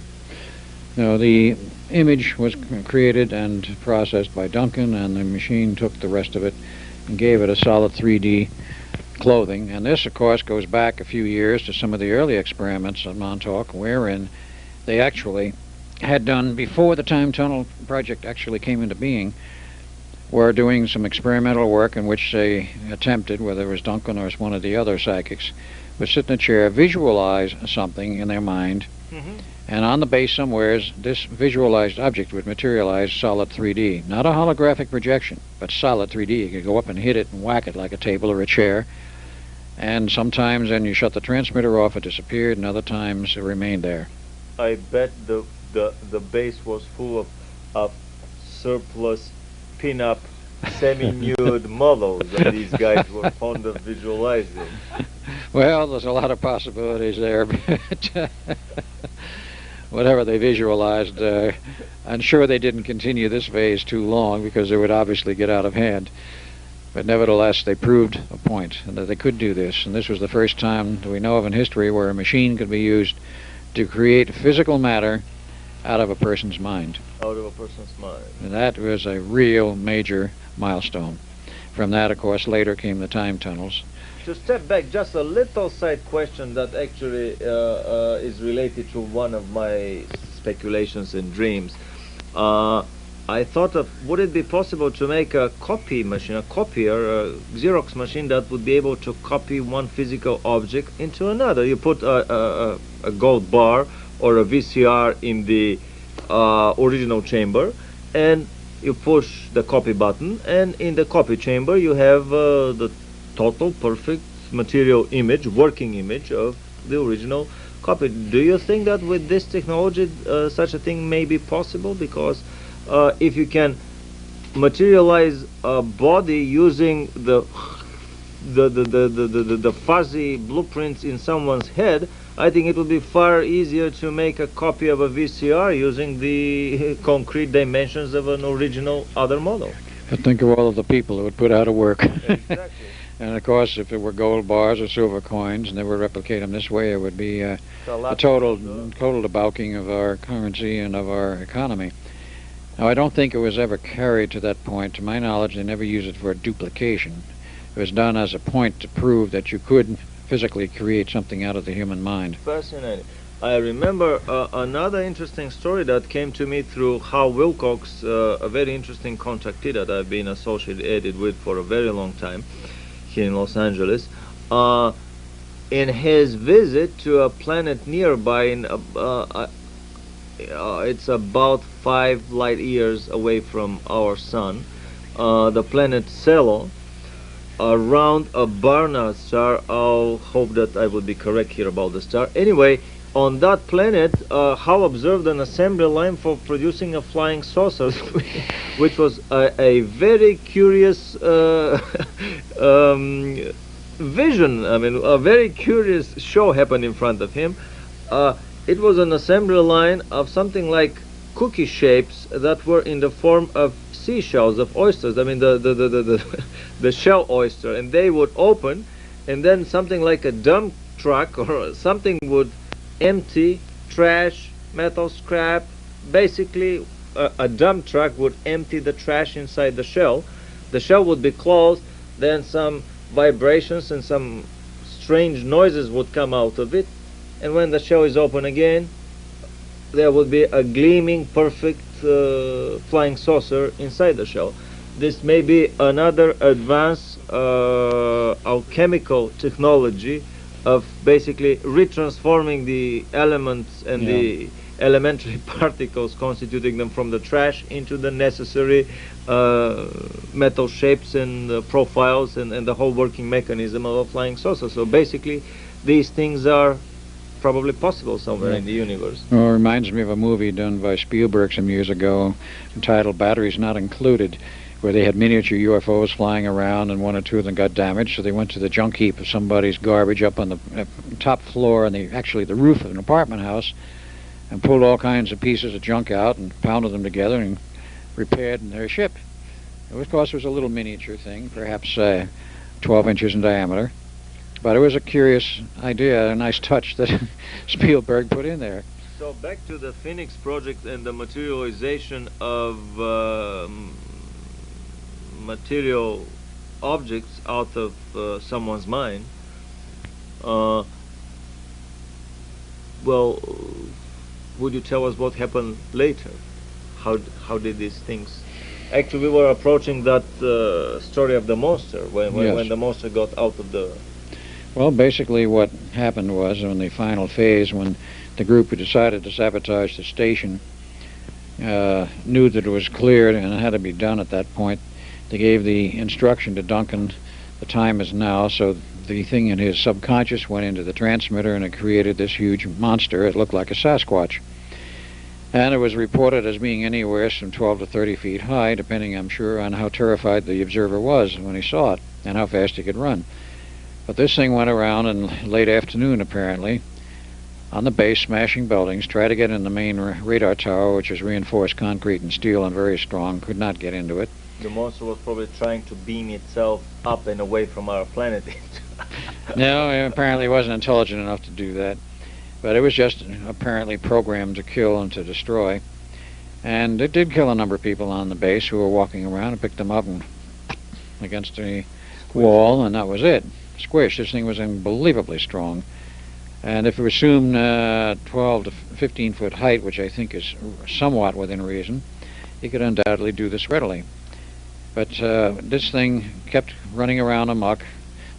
No, the image was created and processed by Duncan, and the machine took the rest of it and gave it a solid 3D clothing. And this, of course, goes back a few years to some of the early experiments at Montauk, wherein they actually had done, before the Time Tunnel project actually came into being, were doing some experimental work in which they attempted, whether it was Duncan or it was one of the other psychics, would sit in a chair, visualize something in their mind, and on the base somewheres, this visualized object would materialize solid 3D. Not a holographic projection, but solid 3D. You could go up and hit it and whack it like a table or a chair. And sometimes then you shut the transmitter off, it disappeared, and other times it remained there. I bet the base was full of surplus pin-up semi-nude models that these guys were fond of visualizing. Well, there's a lot of possibilities there, but whatever they visualized, I'm sure they didn't continue this phase too long, because it would obviously get out of hand. But nevertheless, they proved a point, and that they could do this. And this was the first time that we know of in history where a machine could be used to create physical matter out of a person's mind. Out of a person's mind. And that was a real major milestone. From that, of course, later came the time tunnels. To step back, just a little side question that actually is related to one of my speculations and dreams. I thought of, would it be possible to make a copy machine, a copier, a Xerox machine that would be able to copy one physical object into another? You put a gold bar or a VCR in the original chamber, and you push the copy button, and in the copy chamber you have the total perfect material image, working image of the original copy. Do you think that with this technology such a thing may be possible? Because if you can materialize a body using the fuzzy blueprints in someone's head, I think it would be far easier to make a copy of a VCR using the concrete dimensions of an original other model. But think of all of the people who would put out of work. Exactly. And of course, if it were gold bars or silver coins and they would replicate them this way, it would be a total debauking of our currency and of our economy. Now, I don't think it was ever carried to that point. To my knowledge, they never used it for duplication. It was done as a point to prove that you could physically create something out of the human mind. Fascinating. I remember another interesting story that came to me through Hal Wilcox, a very interesting contactee that I've been associated with for a very long time here in Los Angeles. In his visit to a planet nearby, it's about 5 light years away from our sun, the planet Celo, around a Barnard star. I'll hope that I will be correct here about the star. Anyway, on that planet, Hal observed an assembly line for producing a flying saucer, which was a very curious vision. I mean, a very curious show happened in front of him. It was an assembly line of something like cookie shapes that were in the form of seashells, of oysters. I mean, the shell oyster, and they would open, and then something like a dump truck or something would empty trash, metal scrap. Basically, a dump truck would empty the trash inside the shell. The shell would be closed, then some vibrations and some strange noises would come out of it, and when the shell is open again, there would be a gleaming, perfect flying saucer inside the shell. This may be another advanced alchemical technology of basically retransforming the elements and the elementary particles constituting them from the trash into the necessary metal shapes and profiles and the whole working mechanism of a flying saucer. So basically, these things are probably possible somewhere in the universe. Well, it reminds me of a movie done by Spielberg some years ago entitled Batteries Not Included, where they had miniature UFOs flying around and one or two of them got damaged, so they went to the junk heap of somebody's garbage up on the top floor and actually the roof of an apartment house, and pulled all kinds of pieces of junk out and pounded them together and repaired their ship. Of course, it was a little miniature thing, perhaps 12 inches in diameter. But it was a curious idea, a nice touch that Spielberg put in there. So back to the Phoenix Project and the materialization of material objects out of someone's mind. Well, would you tell us what happened later? How did these things? Actually, we were approaching that story of the monster when the monster got out of the. Well, basically what happened was, in the final phase, when the group who decided to sabotage the station knew that it was cleared and it had to be done at that point, they gave the instruction to Duncan, the time is now, so the thing in his subconscious went into the transmitter and it created this huge monster. It looked like a Sasquatch. And it was reported as being anywhere from 12 to 30 feet high, depending, I'm sure, on how terrified the observer was when he saw it and how fast he could run. But this thing went around in late afternoon, apparently, on the base, smashing buildings, tried to get in the main radar tower, which was reinforced concrete and steel and very strong, could not get into it. The monster was probably trying to beam itself up and away from our planet. No, it apparently wasn't intelligent enough to do that. But it was just apparently programmed to kill and to destroy. And it did kill a number of people on the base who were walking around and picked them up and against the wall, and that was it. Squish. This thing was unbelievably strong. And if we assume 12 to 15 foot height, which I think is somewhat within reason, he could undoubtedly do this readily. But this thing kept running around amok.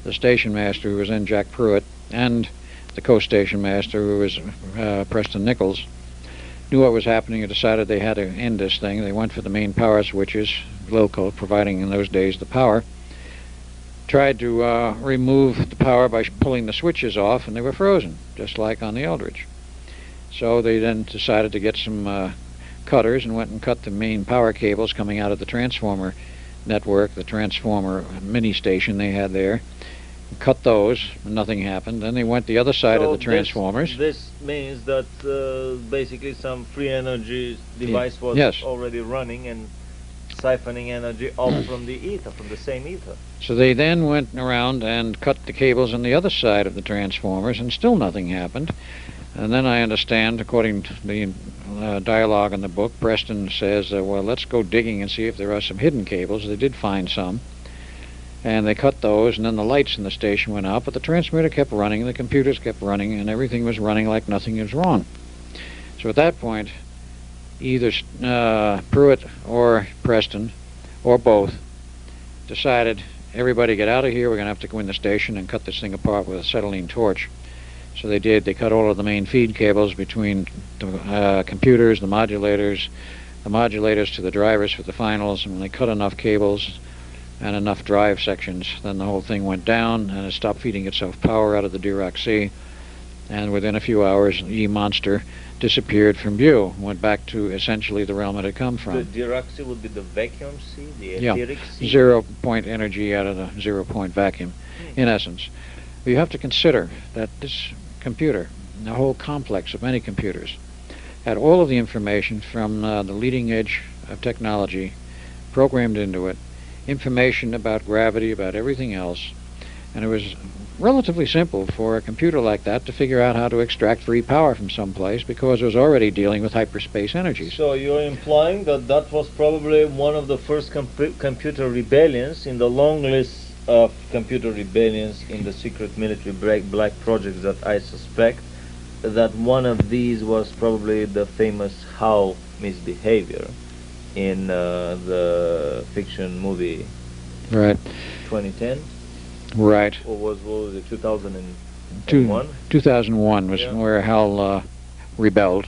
The station master, who was then Jack Pruitt, and the co-station master, who was Preston Nichols, knew what was happening and decided they had to end this thing. They went for the main power switches, local, providing in those days the power. Tried to remove the power by pulling the switches off, and they were frozen, just like on the Eldridge. So they then decided to get some cutters and went and cut the main power cables coming out of the transformer network, the transformer mini station they had there. Cut those, and nothing happened. Then they went the other side of the transformers. This means that basically some free energy device was already running and siphoning energy off from the ether, from the same ether. So they then went around and cut the cables on the other side of the transformers, and still nothing happened. And then I understand, according to the dialogue in the book, Preston says, well, let's go digging and see if there are some hidden cables. They did find some. And they cut those, and then the lights in the station went out, but the transmitter kept running, and the computers kept running, and everything was running like nothing was wrong. So at that point, either Pruitt or Preston, or both, decided, everybody get out of here, we're going to have to go in the station and cut this thing apart with a acetylene torch. So they did. They cut all of the main feed cables between the computers, the modulators to the drivers for the finals, and when they cut enough cables and enough drive sections, then the whole thing went down and it stopped feeding itself power out of the Dirac Sea, and within a few hours E-Monster disappeared from view, went back to essentially the realm it had come from. The Dirac Sea would be the vacuum sea, the etheric sea? 0-point energy out of the 0-point vacuum, in essence. But you have to consider that this computer, the whole complex of many computers, had all of the information from the leading edge of technology programmed into it, information about gravity, about everything else, and it was relatively simple for a computer like that to figure out how to extract free power from someplace because it was already dealing with hyperspace energies. So you're implying that that was probably one of the first computer rebellions in the long list of computer rebellions in the secret military black projects that I suspect, that one of these was probably the famous Howe misbehavior in the fiction movie Right. 2010? Right. Or what was it, 2001? 2001 was Yeah. where Hal rebelled.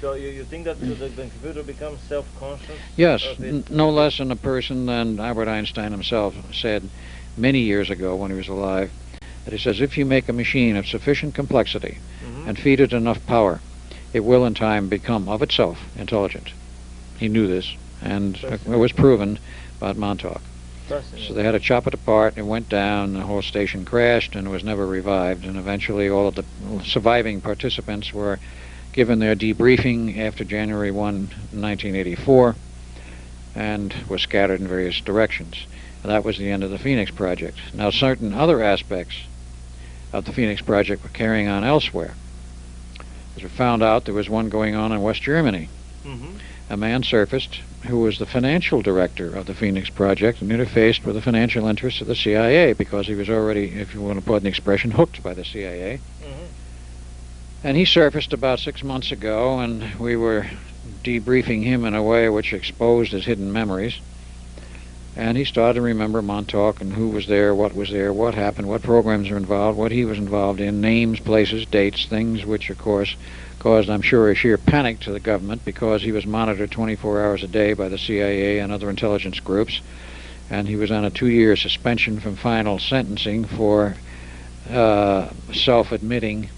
So you think that the computer becomes self-conscious? Yes, of it? no less than a person than Albert Einstein himself said many years ago when he was alive, that he says, if you make a machine of sufficient complexity and feed it enough power, it will in time become of itself intelligent. He knew this, and it was proven by Montauk. So they had to chop it apart, it went down, the whole station crashed, and it was never revived, and eventually all of the surviving participants were given their debriefing after January 1, 1984, and were scattered in various directions. And that was the end of the Phoenix Project. Now, certain other aspects of the Phoenix Project were carrying on elsewhere. As we found out, there was one going on in West Germany. A man surfaced who was the financial director of the Phoenix Project and interfaced with the financial interests of the CIA because he was already, if you want to pardon the expression, hooked by the CIA. And he surfaced about 6 months ago, and we were debriefing him in a way which exposed his hidden memories. And he started to remember Montauk and who was there, what happened, what programs were involved, what he was involved in, names, places, dates, things which, of course, caused, I'm sure, a sheer panic to the government because he was monitored 24 hours a day by the CIA and other intelligence groups. And he was on a 2-year suspension from final sentencing for self-admitting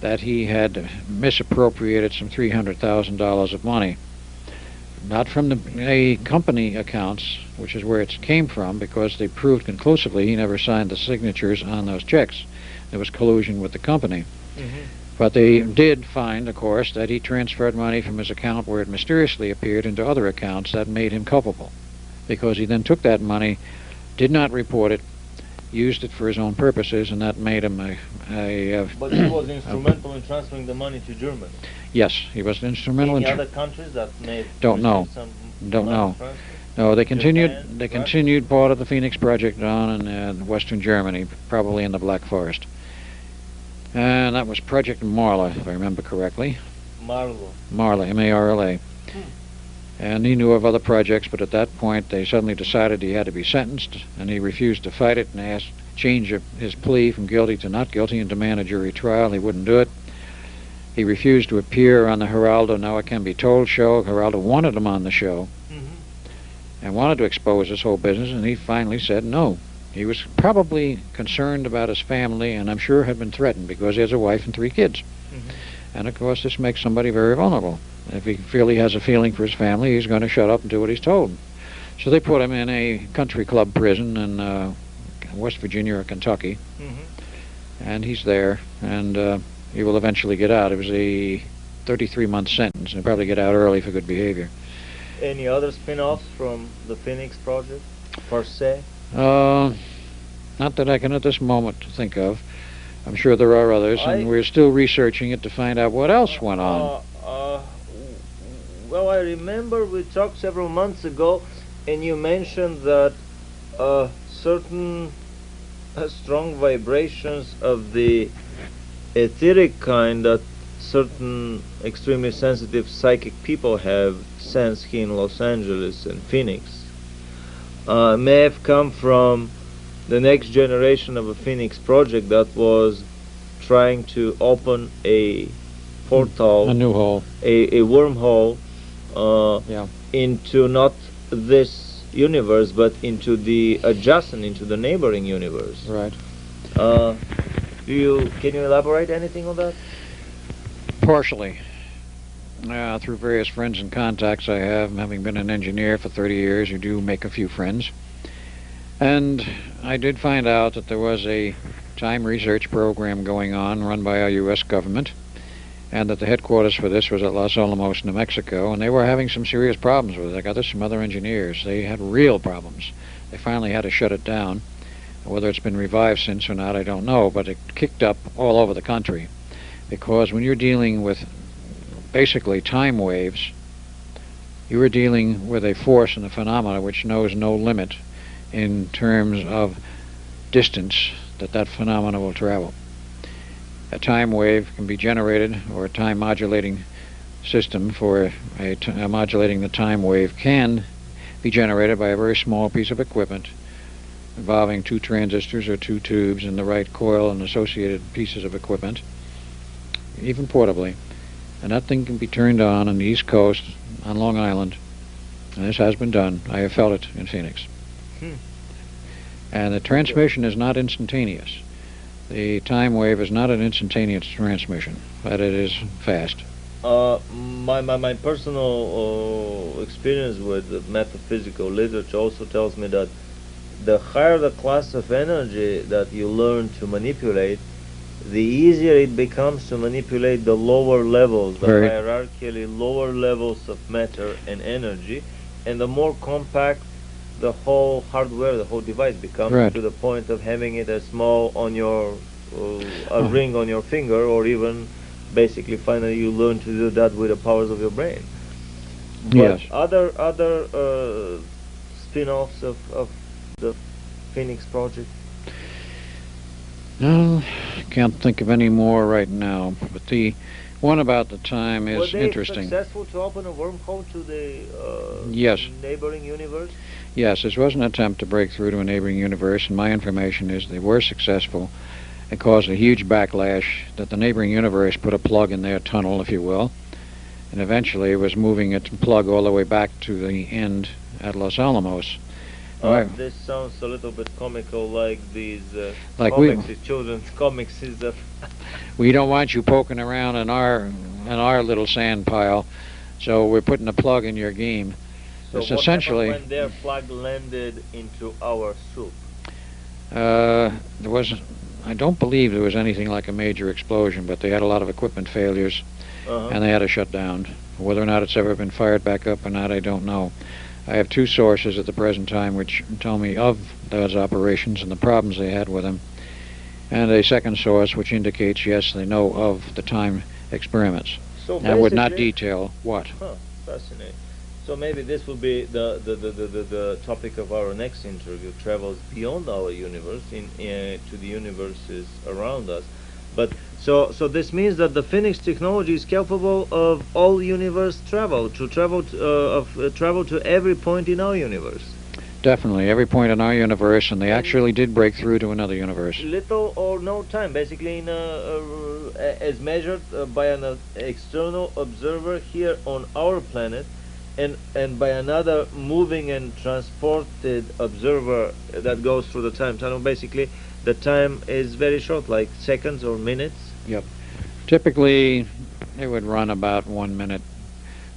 that he had misappropriated some $300,000 of money. Not from the company accounts, which is where it came from, because they proved conclusively he never signed the signatures on those checks. There was collusion with the company. But they did find, of course, that he transferred money from his account where it mysteriously appeared into other accounts that made him culpable, because he then took that money, did not report it, used it for his own purposes, and that made him But he was instrumental in transferring the money to Germany. Yes, he was instrumental in... Any other countries that made... Don't know. No, they continued. Japan, They right? continued part of the Phoenix Project on in western Germany, probably in the Black Forest, and that was Project Marla, if I remember correctly. Marla, M-A-R-L-A. And he knew of other projects, but at that point they suddenly decided he had to be sentenced, and he refused to fight it and asked change his plea from guilty to not guilty and demand a jury trial. He wouldn't do it. He refused to appear on the Geraldo Now It Can Be Told show. Geraldo wanted him on the show and wanted to expose this whole business, and he finally said no. He was probably concerned about his family, and I'm sure had been threatened because he has a wife and 3 kids. And of course this makes somebody very vulnerable. If he really has a feeling for his family, he's going to shut up and do what he's told. So they put him in a country club prison in West Virginia or Kentucky, and he's there, and he will eventually get out. It was a 33-month sentence, and he'll probably get out early for good behavior. Any other spin-offs from the Phoenix Project, per se? Not that I can at this moment think of. I'm sure there are others, and we're still researching it to find out what else went on. Well, I remember we talked several months ago, and you mentioned that certain strong vibrations of the etheric kind that certain extremely sensitive psychic people have sensed here in Los Angeles and Phoenix may have come from the next generation of a Phoenix project that was trying to open a portal, a new hole, a wormhole yeah, into not this universe but into the adjacent, into the neighboring universe. right. Can you elaborate anything on that? Partially. Through various friends and contacts I have, having been an engineer for 30 years, you do make a few friends. And I did find out that there was a time research program going on run by our U.S. government, and that the headquarters for this was at Los Alamos, New Mexico, and they were having some serious problems with it. I got this from other engineers. They had real problems. They finally had to shut it down. Whether it's been revived since or not, I don't know, but it kicked up all over the country. Because when you're dealing with basically time waves, you are dealing with a force and a phenomena which knows no limit in terms of distance that phenomena will travel. A time wave can be generated, or a time modulating system for modulating the time wave can be generated by a very small piece of equipment involving 2 transistors or 2 tubes and the right coil and associated pieces of equipment, even portably. And that thing can be turned on the East Coast, on Long Island, and this has been done. I have felt it in Phoenix. And the transmission is not instantaneous. The time wave is not an instantaneous transmission, but it is fast. My personal experience with the metaphysical literature also tells me that the higher the class of energy that you learn to manipulate, the easier it becomes to manipulate the lower levels, the hierarchically lower levels of matter and energy, and the more compact the whole hardware, the whole device becomes, to the point of having it as small on your a ring on your finger, or even basically finally you learn to do that with the powers of your brain. But yes. Other spin-offs of the Phoenix project? No, can't think of any more right now, but the one about the time is interesting. Were they successful to open a wormhole to the yes. neighboring universe? Yes, this was an attempt to break through to a neighboring universe, and my information is they were successful. It caused a huge backlash that the neighboring universe put a plug in their tunnel, if you will, and eventually was moving its plug all the way back to the end at Los Alamos. This sounds a little bit comical, like these like comics, children's comics. We don't want you poking around in our little sand pile, so we're putting a plug in your game. So it's what essentially happened when their plug landed into our soup? I don't believe there was anything like a major explosion, but they had a lot of equipment failures, and they had to shut down. Whether or not it's ever been fired back up or not, I don't know. I have 2 sources at the present time which tell me of those operations and the problems they had with them, and a second source which indicates, yes, they know of the time experiments. So I would not detail what. Fascinating. So maybe this will be the topic of our next interview: travels beyond our universe to the universes around us. But so this means that the Phoenix technology is capable of all universe travel, travel to every point in our universe. Definitely, every point in our universe, and they actually did break through to another universe. Little or no time, basically, as measured by an external observer here on our planet, and by another moving and transported observer that goes through the time tunnel. Basically, the time is very short, like seconds or minutes. Yep. Typically, it would run about 1 minute,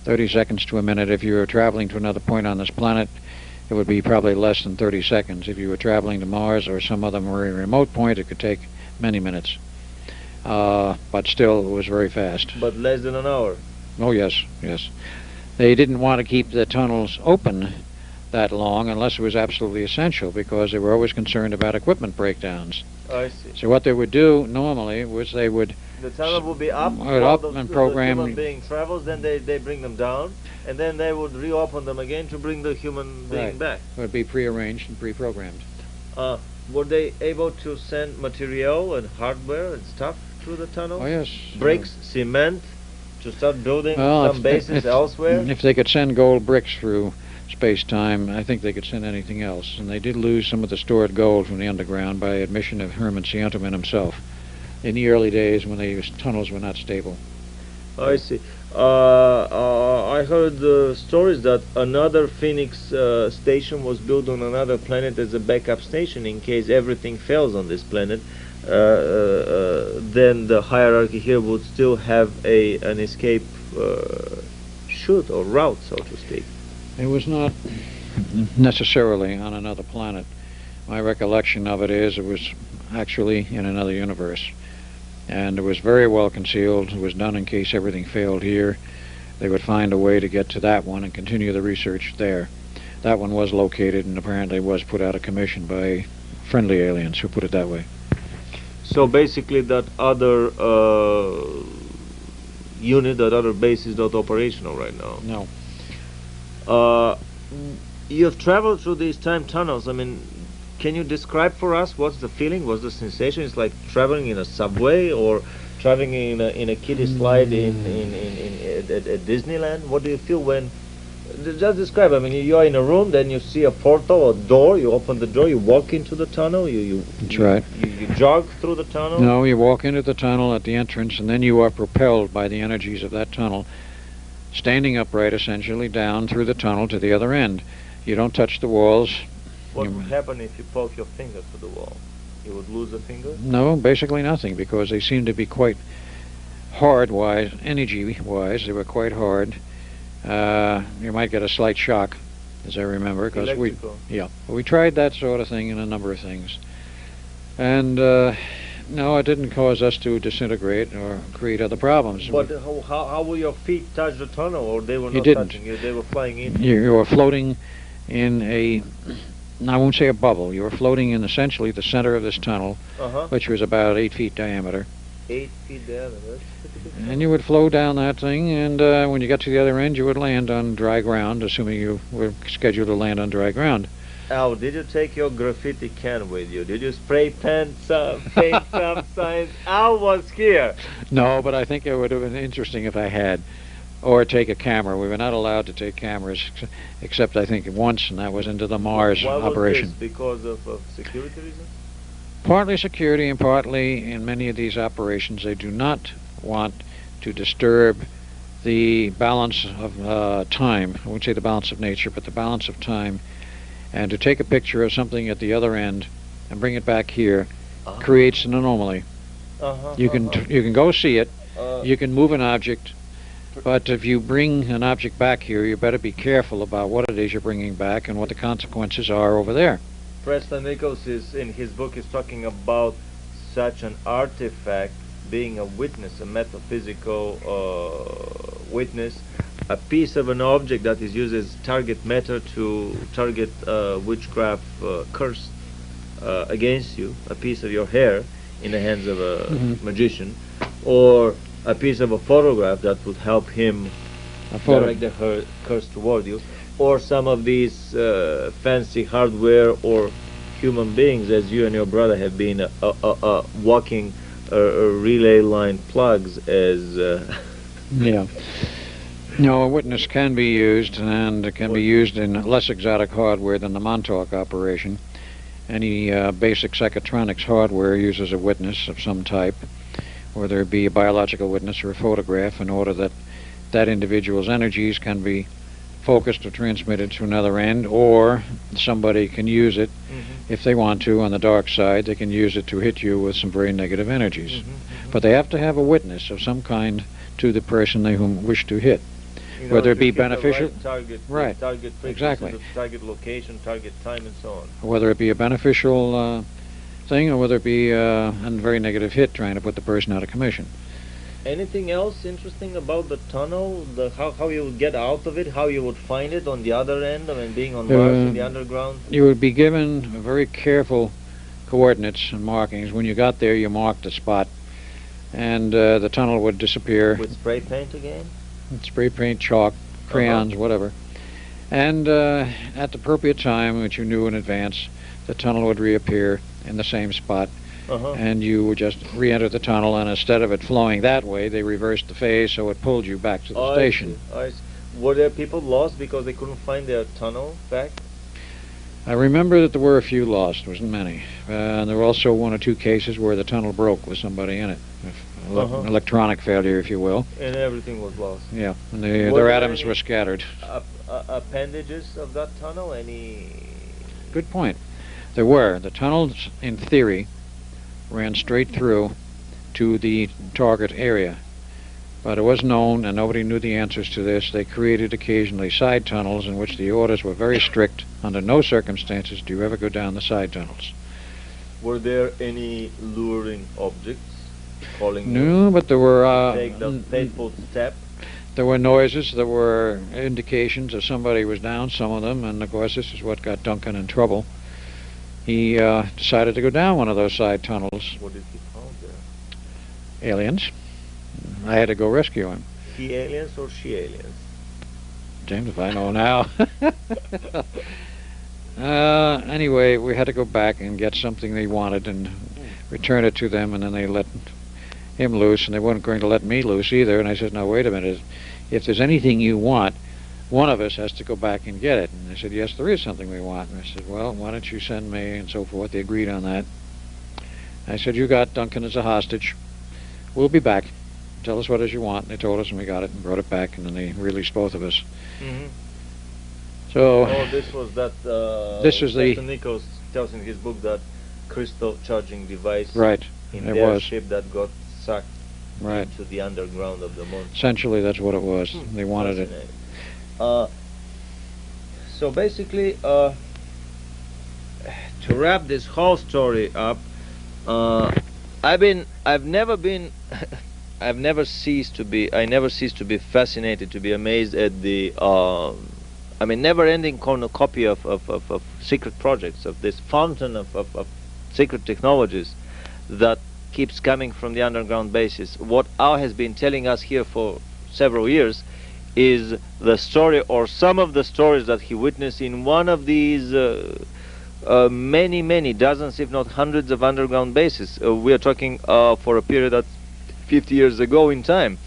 30 seconds to a minute. If you were traveling to another point on this planet, it would be probably less than 30 seconds. If you were traveling to Mars or some other very remote point, it could take many minutes. But still, it was very fast. But less than an hour. Oh, yes, yes. They didn't want to keep the tunnels open that long unless it was absolutely essential, because they were always concerned about equipment breakdowns. I see. So what they would do normally was they would The tunnel will be up, Right, while up and the programmed. human being travels, then they bring them down, and then they would reopen them again to bring the human being Right. back. It would be prearranged and pre-programmed. Were they able to send material and hardware and stuff through the tunnel? Oh yes. Bricks, cement, to start building Well, some bases elsewhere? If they could send gold bricks through space-time, I think they could send anything else. And they did lose some of the stored gold from the underground by admission of Herman Sienterman himself in the early days when the tunnels were not stable. I see. I heard stories that another Phoenix station was built on another planet as a backup station in case everything fails on this planet. Then the hierarchy here would still have an escape chute or route, so to speak. It was not necessarily on another planet. My recollection of it is it was actually in another universe. And it was very well concealed. It was done in case everything failed here. They would find a way to get to that one and continue the research there. That one was located and apparently was put out of commission by friendly aliens, who put it that way. So basically that other unit, that other base is not operational right now? No. You have traveled through these time tunnels. I mean, can you describe for us what's the feeling, what's the sensation? It's like traveling in a subway or traveling in a kiddie slide at Disneyland. What do you feel when? Just describe. I mean, you are in a room, then you see a portal, a door. You open the door, you walk into the tunnel. That's right. You jog through the tunnel. No, you walk into the tunnel at the entrance, and then you are propelled by the energies of that tunnel, standing upright, essentially, down through the tunnel to the other end. You don't touch the walls. What would happen if you poke your finger to the wall? You would lose a finger? No, basically nothing, because they seem to be quite hard-wise, energy-wise. They were quite hard. You might get a slight shock, as I remember, because we tried that sort of thing in a number of things. And no, it didn't cause us to disintegrate or create other problems. But how will your feet touch the tunnel, or they were not touching you? They were flying in? You were floating in I won't say a bubble. You were floating in essentially the center of this tunnel, which was about 8 feet diameter. 8 feet diameter? And you would flow down that thing, and when you got to the other end, you would land on dry ground, assuming you were scheduled to land on dry ground. Al, did you take your graffiti can with you? Did you spray paint some signs? Al was here. No, but I think it would have been interesting if I had. Or take a camera. We were not allowed to take cameras, except I think once, and that was into the Mars operation. Why was this? Because of security reasons? Partly security, and partly in many of these operations, they do not want to disturb the balance of time. I won't say the balance of nature, but the balance of time. And to take a picture of something at the other end and bring it back here creates an anomaly. You can go see it. You can move an object. But if you bring an object back here, you better be careful about what it is you're bringing back and what the consequences are over there. Preston Nichols in his book is talking about such an artifact being a witness, a metaphysical witness, a piece of an object that is used as target matter to target witchcraft curse against you, a piece of your hair in the hands of a magician, or a piece of a photograph that would help him direct the curse toward you, or some of these fancy hardware or human beings, as you and your brother have been walking relay line plugs as yeah. No, a witness can be used, and it can be used in less exotic hardware than the Montauk operation. Any basic psychotronics hardware uses a witness of some type, whether it be a biological witness or a photograph, in order that that individual's energies can be focused or transmitted to another end, or somebody can use it if they want to on the dark side. They can use it to hit you with some very negative energies. But they have to have a witness of some kind to the person they wish to hit, whether it be beneficial, right, target exactly, target location, target time, and so on. Whether it be a beneficial thing, or whether it be a very negative hit trying to put the person out of commission. Anything else interesting about the tunnel? How you would get out of it? How you would find it on the other end? I mean, being on Mars in the underground? You would be given very careful coordinates and markings. When you got there, you marked the spot and the tunnel would disappear. With spray paint again? Spray paint, chalk, crayons, whatever. And at the appropriate time, which you knew in advance, the tunnel would reappear in the same spot, and you would just re-enter the tunnel, and instead of it flowing that way, they reversed the phase, so it pulled you back to the station. I see. Were there people lost because they couldn't find their tunnel back? I remember that there were a few lost. There wasn't many. And there were also one or two cases where the tunnel broke with somebody in it. An electronic failure, if you will. And everything was lost. Yeah, and their atoms were scattered. Appendages of that tunnel? Any? Good point. There were. The tunnels, in theory, ran straight through to the target area. But it was known, and nobody knew the answers to this, they created occasionally side tunnels in which the orders were very strict. Under no circumstances do you ever go down the side tunnels. Were there any luring objects calling No, but there were... take the fateful step? There were noises, there were indications that somebody was down, some of them, and of course this is what got Duncan in trouble. He decided to go down one of those side tunnels. What did he find there? Aliens. I had to go rescue him. He aliens or she aliens? James, if I know now. Anyway, we had to go back and get something they wanted and return it to them, and then they let him loose, and they weren't going to let me loose either. And I said, now wait a minute, if there's anything you want, one of us has to go back and get it. And they said, yes, there is something we want. And I said, well, why don't you send me, and so forth. They agreed on that. I said, you got Duncan as a hostage. We'll be back. Tell us what it is you want. And they told us, and we got it and brought it back, and then they released both of us. So this was that this was the Nikos tells in his book that crystal charging device in it their was. ship that got sucked Right. into the underground of the moon. Essentially, that's what it was. They wanted it. So basically, to wrap this whole story up, I've never ceased to be fascinated, to be amazed at the never-ending cornucopia of secret projects, of this fountain of secret technologies that keeps coming from the underground bases. What Al has been telling us here for several years is the story, or some of the stories that he witnessed in one of these many dozens, if not hundreds, of underground bases. We are talking for a period that's 50 years ago in time.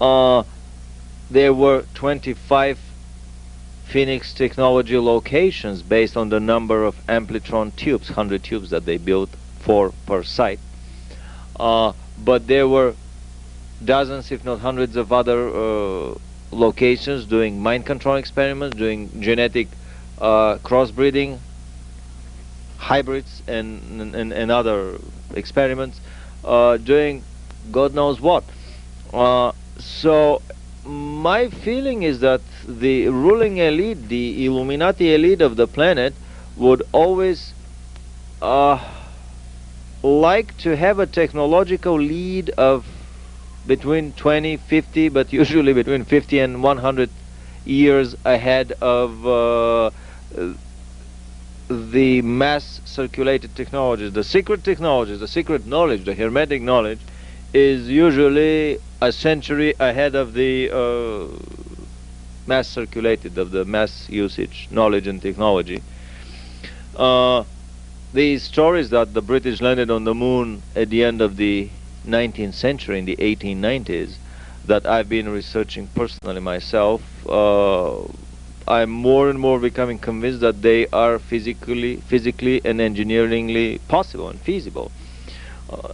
There were 25 Phoenix technology locations based on the number of Amplitron tubes, 100 tubes that they built, 4 per site. But there were dozens, if not hundreds, of other locations doing mind control experiments, doing genetic crossbreeding, hybrids, and other experiments, doing God knows what. So my feeling is that the ruling elite, the Illuminati elite of the planet, would always like to have a technological lead of between 20, 50, but usually between 50 and 100 years ahead of the mass circulated technologies. The secret technologies, the secret knowledge, the hermetic knowledge, is usually a century ahead of the mass circulated, of the mass usage knowledge and technology. These stories that the British landed on the moon at the end of the 19th century, in the 1890s, that I've been researching personally myself, I'm more and more becoming convinced that they are physically and engineeringly possible and feasible.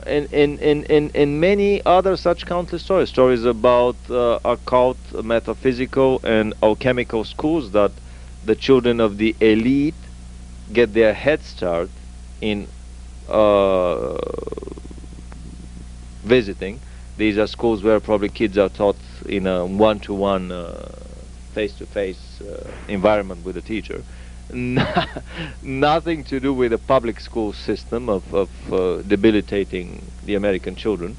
And many other such countless stories about occult, metaphysical, and alchemical schools that the children of the elite get their head start in visiting. These are schools where probably kids are taught in a one-to-one, face-to-face environment with a teacher. Nothing to do with the public school system of debilitating the American children.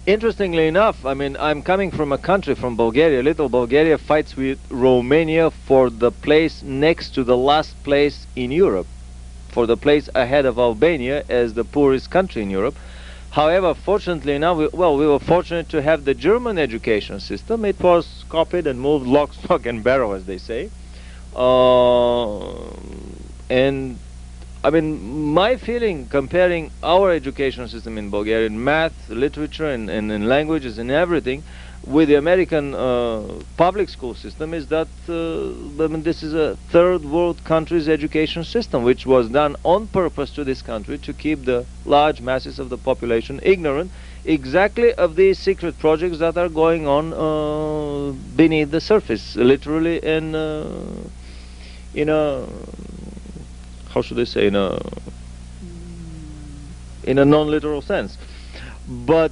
Interestingly enough, I mean, I'm coming from a country, from Bulgaria. Little Bulgaria fights with Romania for the place next to the last place in Europe, for the place ahead of Albania as the poorest country in Europe. However, fortunately now, we were fortunate to have the German education system. It was copied and moved lock, stock, and barrel, as they say. And I mean, my feeling comparing our education system in Bulgaria in math, literature, and in languages and everything with the American public school system is that I mean, this is a third world country's education system, which was done on purpose to this country to keep the large masses of the population ignorant exactly of these secret projects that are going on beneath the surface, literally, and in a, how should I say, in a non-literal sense. But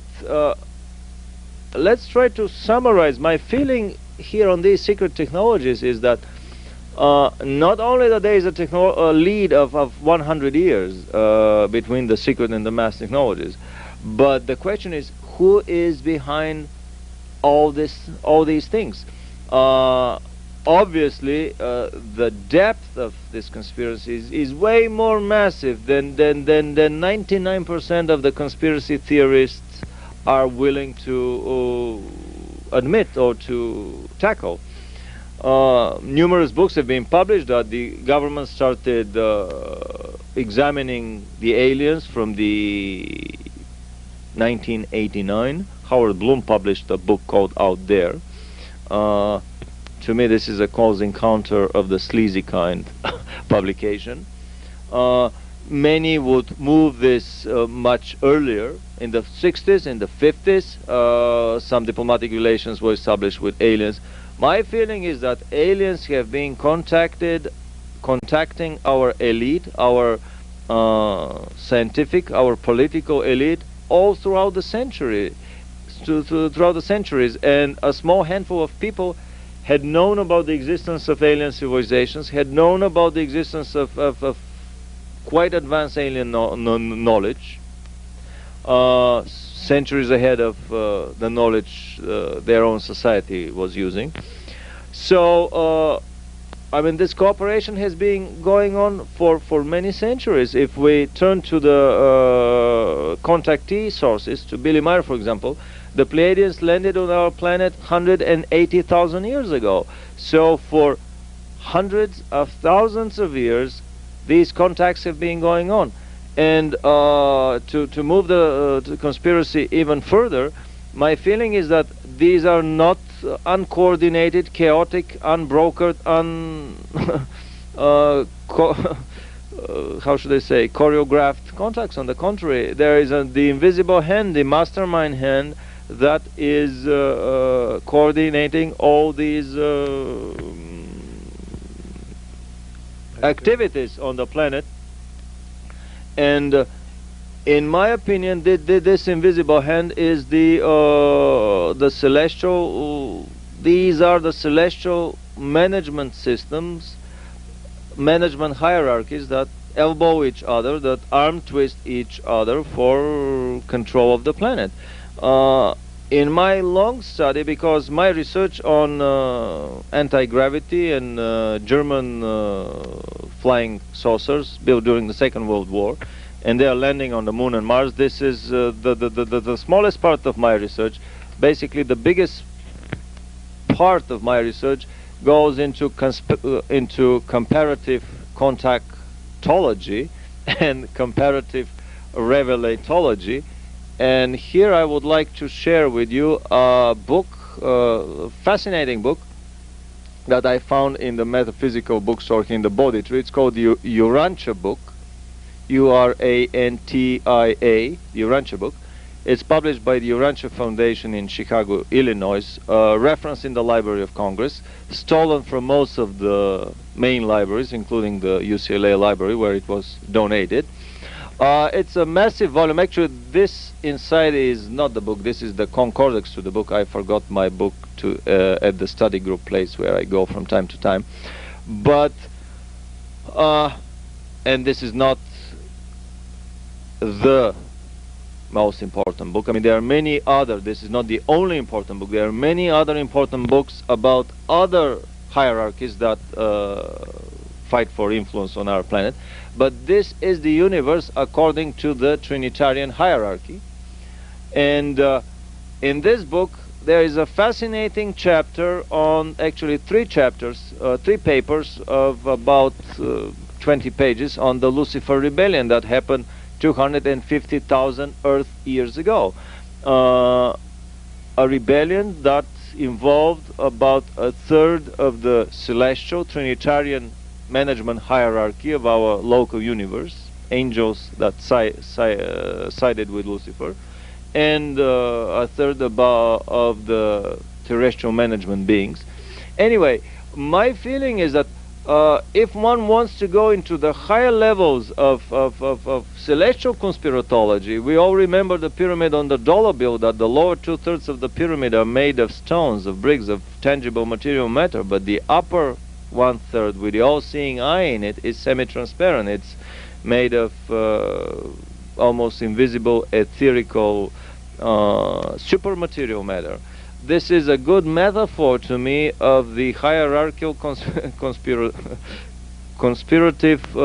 let's try to summarize. My feeling here on these secret technologies is that not only that there is a lead of 100 years between the secret and the mass technologies, but the question is, who is behind all these things? Obviously, the depth of this conspiracy is way more massive than 99% of the conspiracy theorists are willing to admit or to tackle. Numerous books have been published that the government started examining the aliens from the 1989. Howard Bloom published a book called Out There. To me, this is a close encounter of the sleazy kind publication. Many would move this much earlier, in the 60s, in the 50s. Some diplomatic relations were established with aliens. My feeling is that aliens have been contacting our elite, our scientific, our political elite, all throughout the century, throughout the centuries, and a small handful of people had known about the existence of alien civilizations, had known about the existence of quite advanced alien knowledge, centuries ahead of the knowledge their own society was using. So, I mean, this cooperation has been going on for many centuries. If we turn to the contactee sources, to Billy Meyer, for example, the Pleiadians landed on our planet 180,000 years ago. So for hundreds of thousands of years, these contacts have been going on. And to move the conspiracy even further, my feeling is that these are not uncoordinated, chaotic, unbrokered, how should I say, choreographed contacts. On the contrary, there is the invisible hand, the mastermind hand, that is coordinating all these activities on the planet. And in my opinion, this invisible hand is the celestial. These are the celestial management systems, management hierarchies that elbow each other, that arm twist each other for control of the planet. In my long study, because my research on anti-gravity and German flying saucers built during the Second World War, and they are landing on the Moon and Mars, this is the smallest part of my research. Basically, the biggest part of my research goes into comparative contactology and comparative revelatology. And here I would like to share with you a book, a fascinating book, that I found in the metaphysical bookstore in the Bodhi Tree. It's called the Urantia book, Urantia, the Urantia book. It's published by the Urantia Foundation in Chicago, Illinois, referenced in the Library of Congress, stolen from most of the main libraries, including the UCLA library, where it was donated. It's a massive volume. Actually, this inside is not the book. This is the concordance to the book. I forgot my book at the study group place where I go from time to time. But, and this is not the most important book. I mean, there are many other. This is not the only important book. There are many other important books about other hierarchies that fight for influence on our planet. But this is the universe according to the Trinitarian hierarchy. And in this book, there is a fascinating chapter on, actually three chapters, three papers of about 20 pages on the Lucifer rebellion that happened 250,000 Earth years ago. A rebellion that involved about a third of the celestial Trinitarian management hierarchy of our local universe, angels that sided with Lucifer, and a third of the terrestrial management beings. Anyway, my feeling is that if one wants to go into the higher levels of celestial conspiratology, we all remember the pyramid on the dollar bill, that the lower two-thirds of the pyramid are made of stones, of bricks, of tangible material matter, but the upper one-third with the all-seeing eye in it is semi-transparent. It's made of almost invisible, etherical supermaterial matter. This is a good metaphor to me of the hierarchical conspirative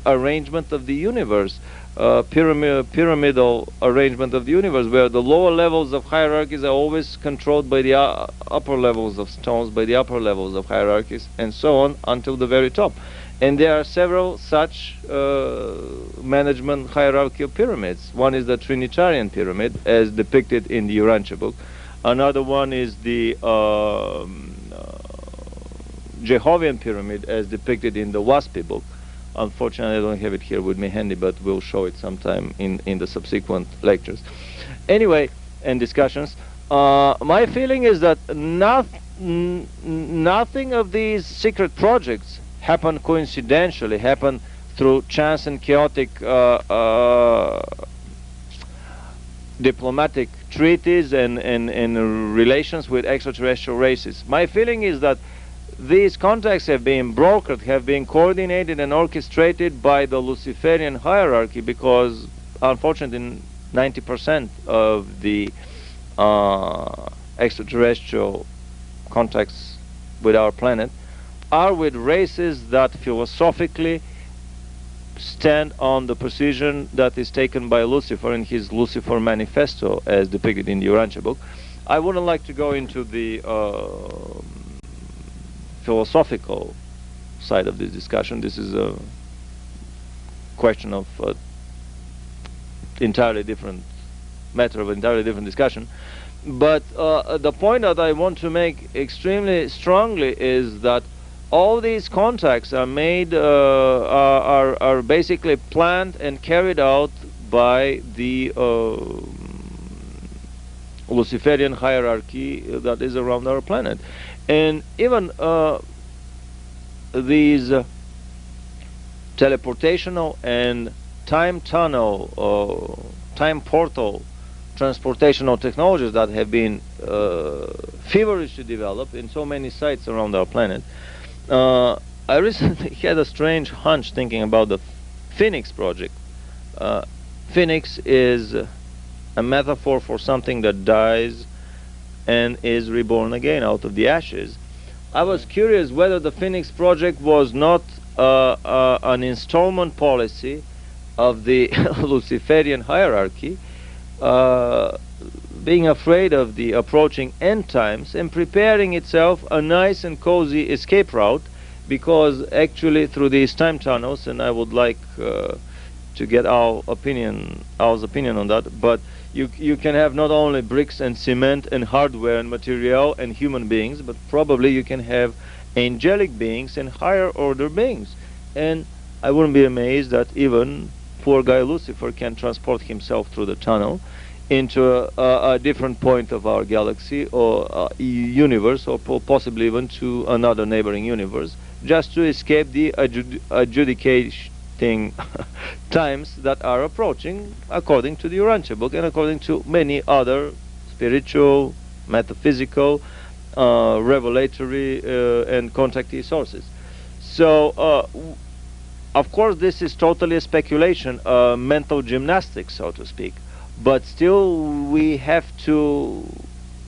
arrangement of the universe, pyramidal arrangement of the universe, where the lower levels of hierarchies are always controlled by the upper levels of stones, by the upper levels of hierarchies, and so on until the very top. And there are several such management hierarchical pyramids. One is the Trinitarian pyramid, as depicted in the Urantia book. Another one is the Jehovian pyramid, as depicted in the Waspi book. Unfortunately, I don't have it here with me handy, but we'll show it sometime in the subsequent lectures. Anyway, and discussions. My feeling is that nothing of these secret projects happen coincidentally, happen through chance and chaotic diplomatic treaties and relations with extraterrestrial races. My feeling is that these contacts have been brokered, have been coordinated and orchestrated by the Luciferian hierarchy, because unfortunately 90% of the extraterrestrial contacts with our planet are with races that philosophically stand on the position that is taken by Lucifer in his Lucifer Manifesto, as depicted in the Urantia book. I wouldn't like to go into the philosophical side of this discussion. This is a question of entirely different matter, of entirely different discussion. But the point that I want to make extremely strongly is that all these contacts are made, are basically planned and carried out by the Luciferian hierarchy that is around our planet. And even these teleportational and time tunnel, time portal transportational technologies that have been feverishly developed in so many sites around our planet. I recently had a strange hunch thinking about the Phoenix project. Phoenix is a metaphor for something that dies and is reborn again out of the ashes. I was curious whether the Phoenix project was not an installment policy of the Luciferian hierarchy, being afraid of the approaching end times and preparing itself a nice and cozy escape route, because actually through these time tunnels, and I would like to get our opinion on that, but you can have not only bricks and cement and hardware and material and human beings, but probably you can have angelic beings and higher order beings. And I wouldn't be amazed that even poor guy Lucifer can transport himself through the tunnel into a different point of our galaxy or universe, or possibly even to another neighboring universe, just to escape the adjudicating times that are approaching, according to the Urantia book and according to many other spiritual, metaphysical, revelatory and contactee sources. So of course this is totally a speculation, mental gymnastics, so to speak, but still we have to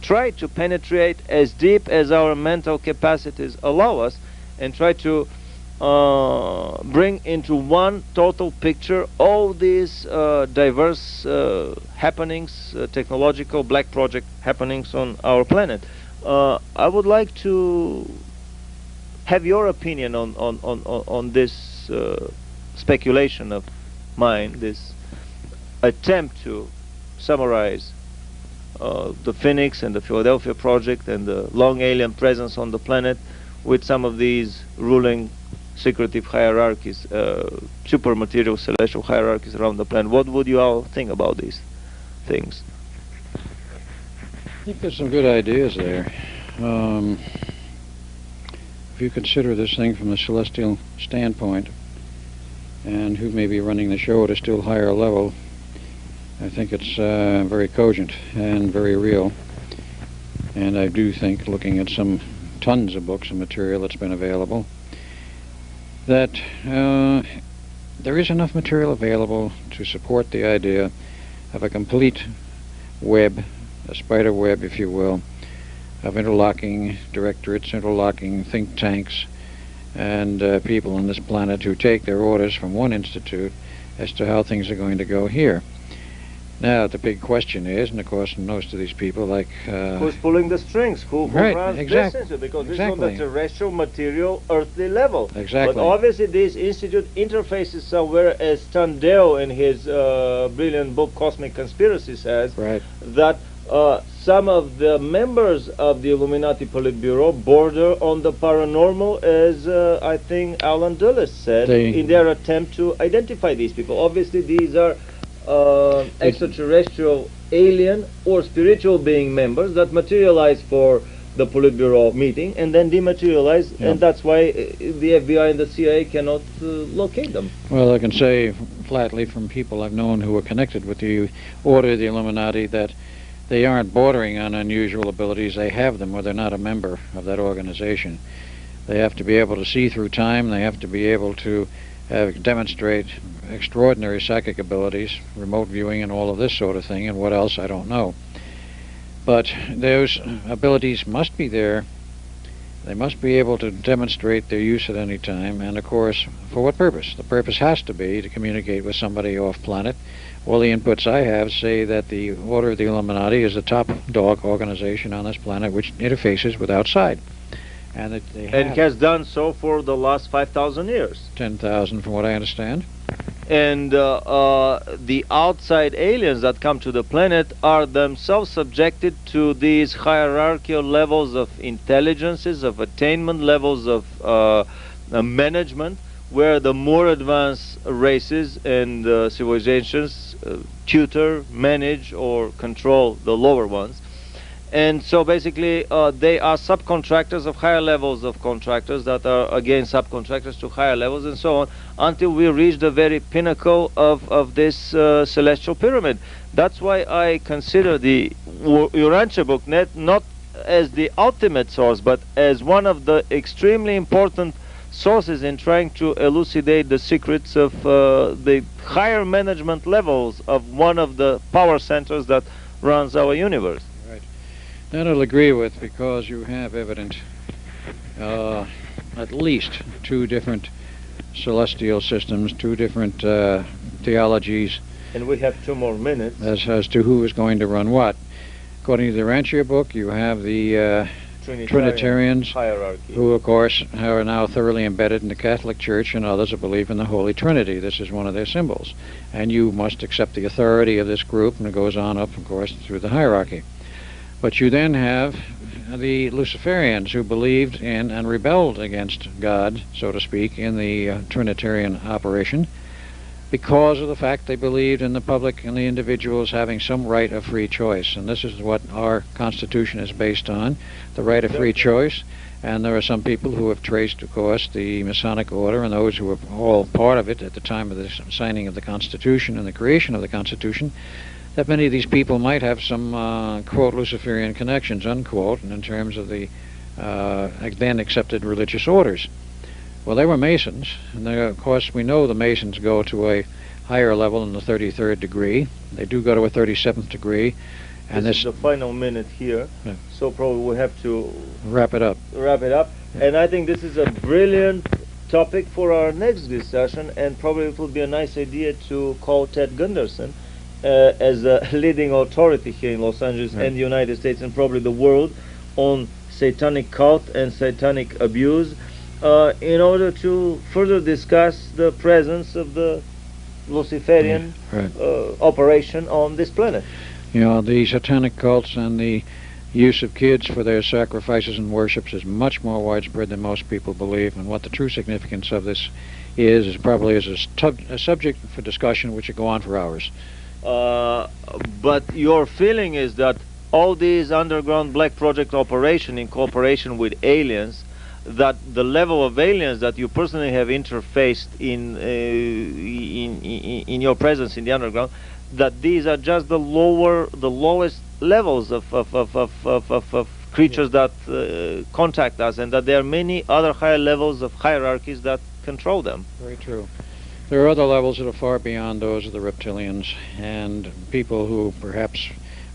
try to penetrate as deep as our mental capacities allow us, and try to bring into one total picture all these diverse happenings, technological black project happenings on our planet. I would like to have your opinion on this speculation of mine, this attempt to summarize the Phoenix and the Philadelphia project and the long alien presence on the planet with some of these ruling secretive hierarchies, super material celestial hierarchies around the planet. What would you all think about these things? I think there's some good ideas there. If you consider this thing from the celestial standpoint, and who may be running the show at a still higher level, I think it's very cogent and very real. And I do think, looking at some tons of books and material that's been available, that there is enough material available to support the idea of a complete web, a spider web, if you will, of interlocking directorates, interlocking think tanks, and people on this planet who take their orders from one institute as to how things are going to go here. Now, the big question is, and of course most of these people, like... who's pulling the strings? Who right, runs exactly, this institute? Because exactly. this is on the terrestrial, material, earthly level. Exactly. But obviously this institute interfaces somewhere, as Tandeo in his brilliant book Cosmic Conspiracy says, right, that some of the members of the Illuminati Politburo border on the paranormal, as I think Alan Dulles said, in their attempt to identify these people. Obviously these are extraterrestrial, alien, or spiritual being members that materialize for the Politburo meeting and then dematerialize, and that's why the FBI and the CIA cannot locate them. Well, I can say flatly from people I've known who are connected with the Order of the Illuminati that they aren't bordering on unusual abilities. They have them, or they're not a member of that organization. They have to be able to see through time. They have to be able to demonstrate extraordinary psychic abilities, remote viewing and all of this sort of thing, and what else I don't know. But those abilities must be there. They must be able to demonstrate their use at any time, and of course, for what purpose? The purpose has to be to communicate with somebody off planet. All the inputs I have say that the Order of the Illuminati is the top dog organization on this planet which interfaces with outside. And that they and has done so for the last 5,000 years. 10,000 from what I understand. And the outside aliens that come to the planet are themselves subjected to these hierarchical levels of intelligences, of attainment, levels of management, where the more advanced races and civilizations tutor, manage, or control the lower ones. And so basically they are subcontractors of higher levels of contractors that are again subcontractors to higher levels, and so on, until we reach the very pinnacle of this celestial pyramid. That's why I consider the Urantia book not as the ultimate source, but as one of the extremely important sources in trying to elucidate the secrets of the higher management levels of one of the power centers that runs our universe. That I'll agree with, because you have evident at least two different celestial systems, two different theologies. And we have 2 more minutes. As to who is going to run what. According to the Rancher book, you have the Trinitarians, hierarchy, who of course are now thoroughly embedded in the Catholic Church, and others who believe in the Holy Trinity. This is one of their symbols. And you must accept the authority of this group, and it goes on up, of course, through the hierarchy. But you then have the Luciferians, who believed in and rebelled against God, so to speak, in the Trinitarian operation, because of the fact they believed in the public and the individuals having some right of free choice. And this is what our Constitution is based on, the right of free choice. And there are some people who have traced, of course, the Masonic order, and those who were all part of it at the time of the signing of the Constitution and the creation of the Constitution, that many of these people might have some, quote, Luciferian connections, unquote, in terms of the then accepted religious orders. Well, they were Masons, and of course we know the Masons go to a higher level in the 33rd degree. They do go to a 37th degree. And this is the final minute here, so probably we'll have to wrap it up. And I think this is a brilliant topic for our next discussion, and probably it would be a nice idea to call Ted Gunderson as a leading authority here in Los Angeles and the United States and probably the world on satanic cult and satanic abuse, in order to further discuss the presence of the Luciferian operation on this planet. You know, the satanic cults and the use of kids for their sacrifices and worships is much more widespread than most people believe, and what the true significance of this is probably a subject for discussion which should go on for hours. But your feeling is that all these underground black project operation in cooperation with aliens, that the level of aliens that you personally have interfaced in your presence in the underground, that these are just the lowest levels of creatures that contact us, and that there are many other higher levels of hierarchies that control them. Very true. There are other levels that are far beyond those of the reptilians, and people who perhaps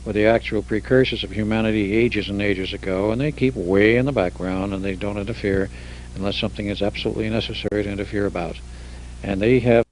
were the actual precursors of humanity ages and ages ago, and they keep way in the background and they don't interfere unless something is absolutely necessary to interfere about. And they have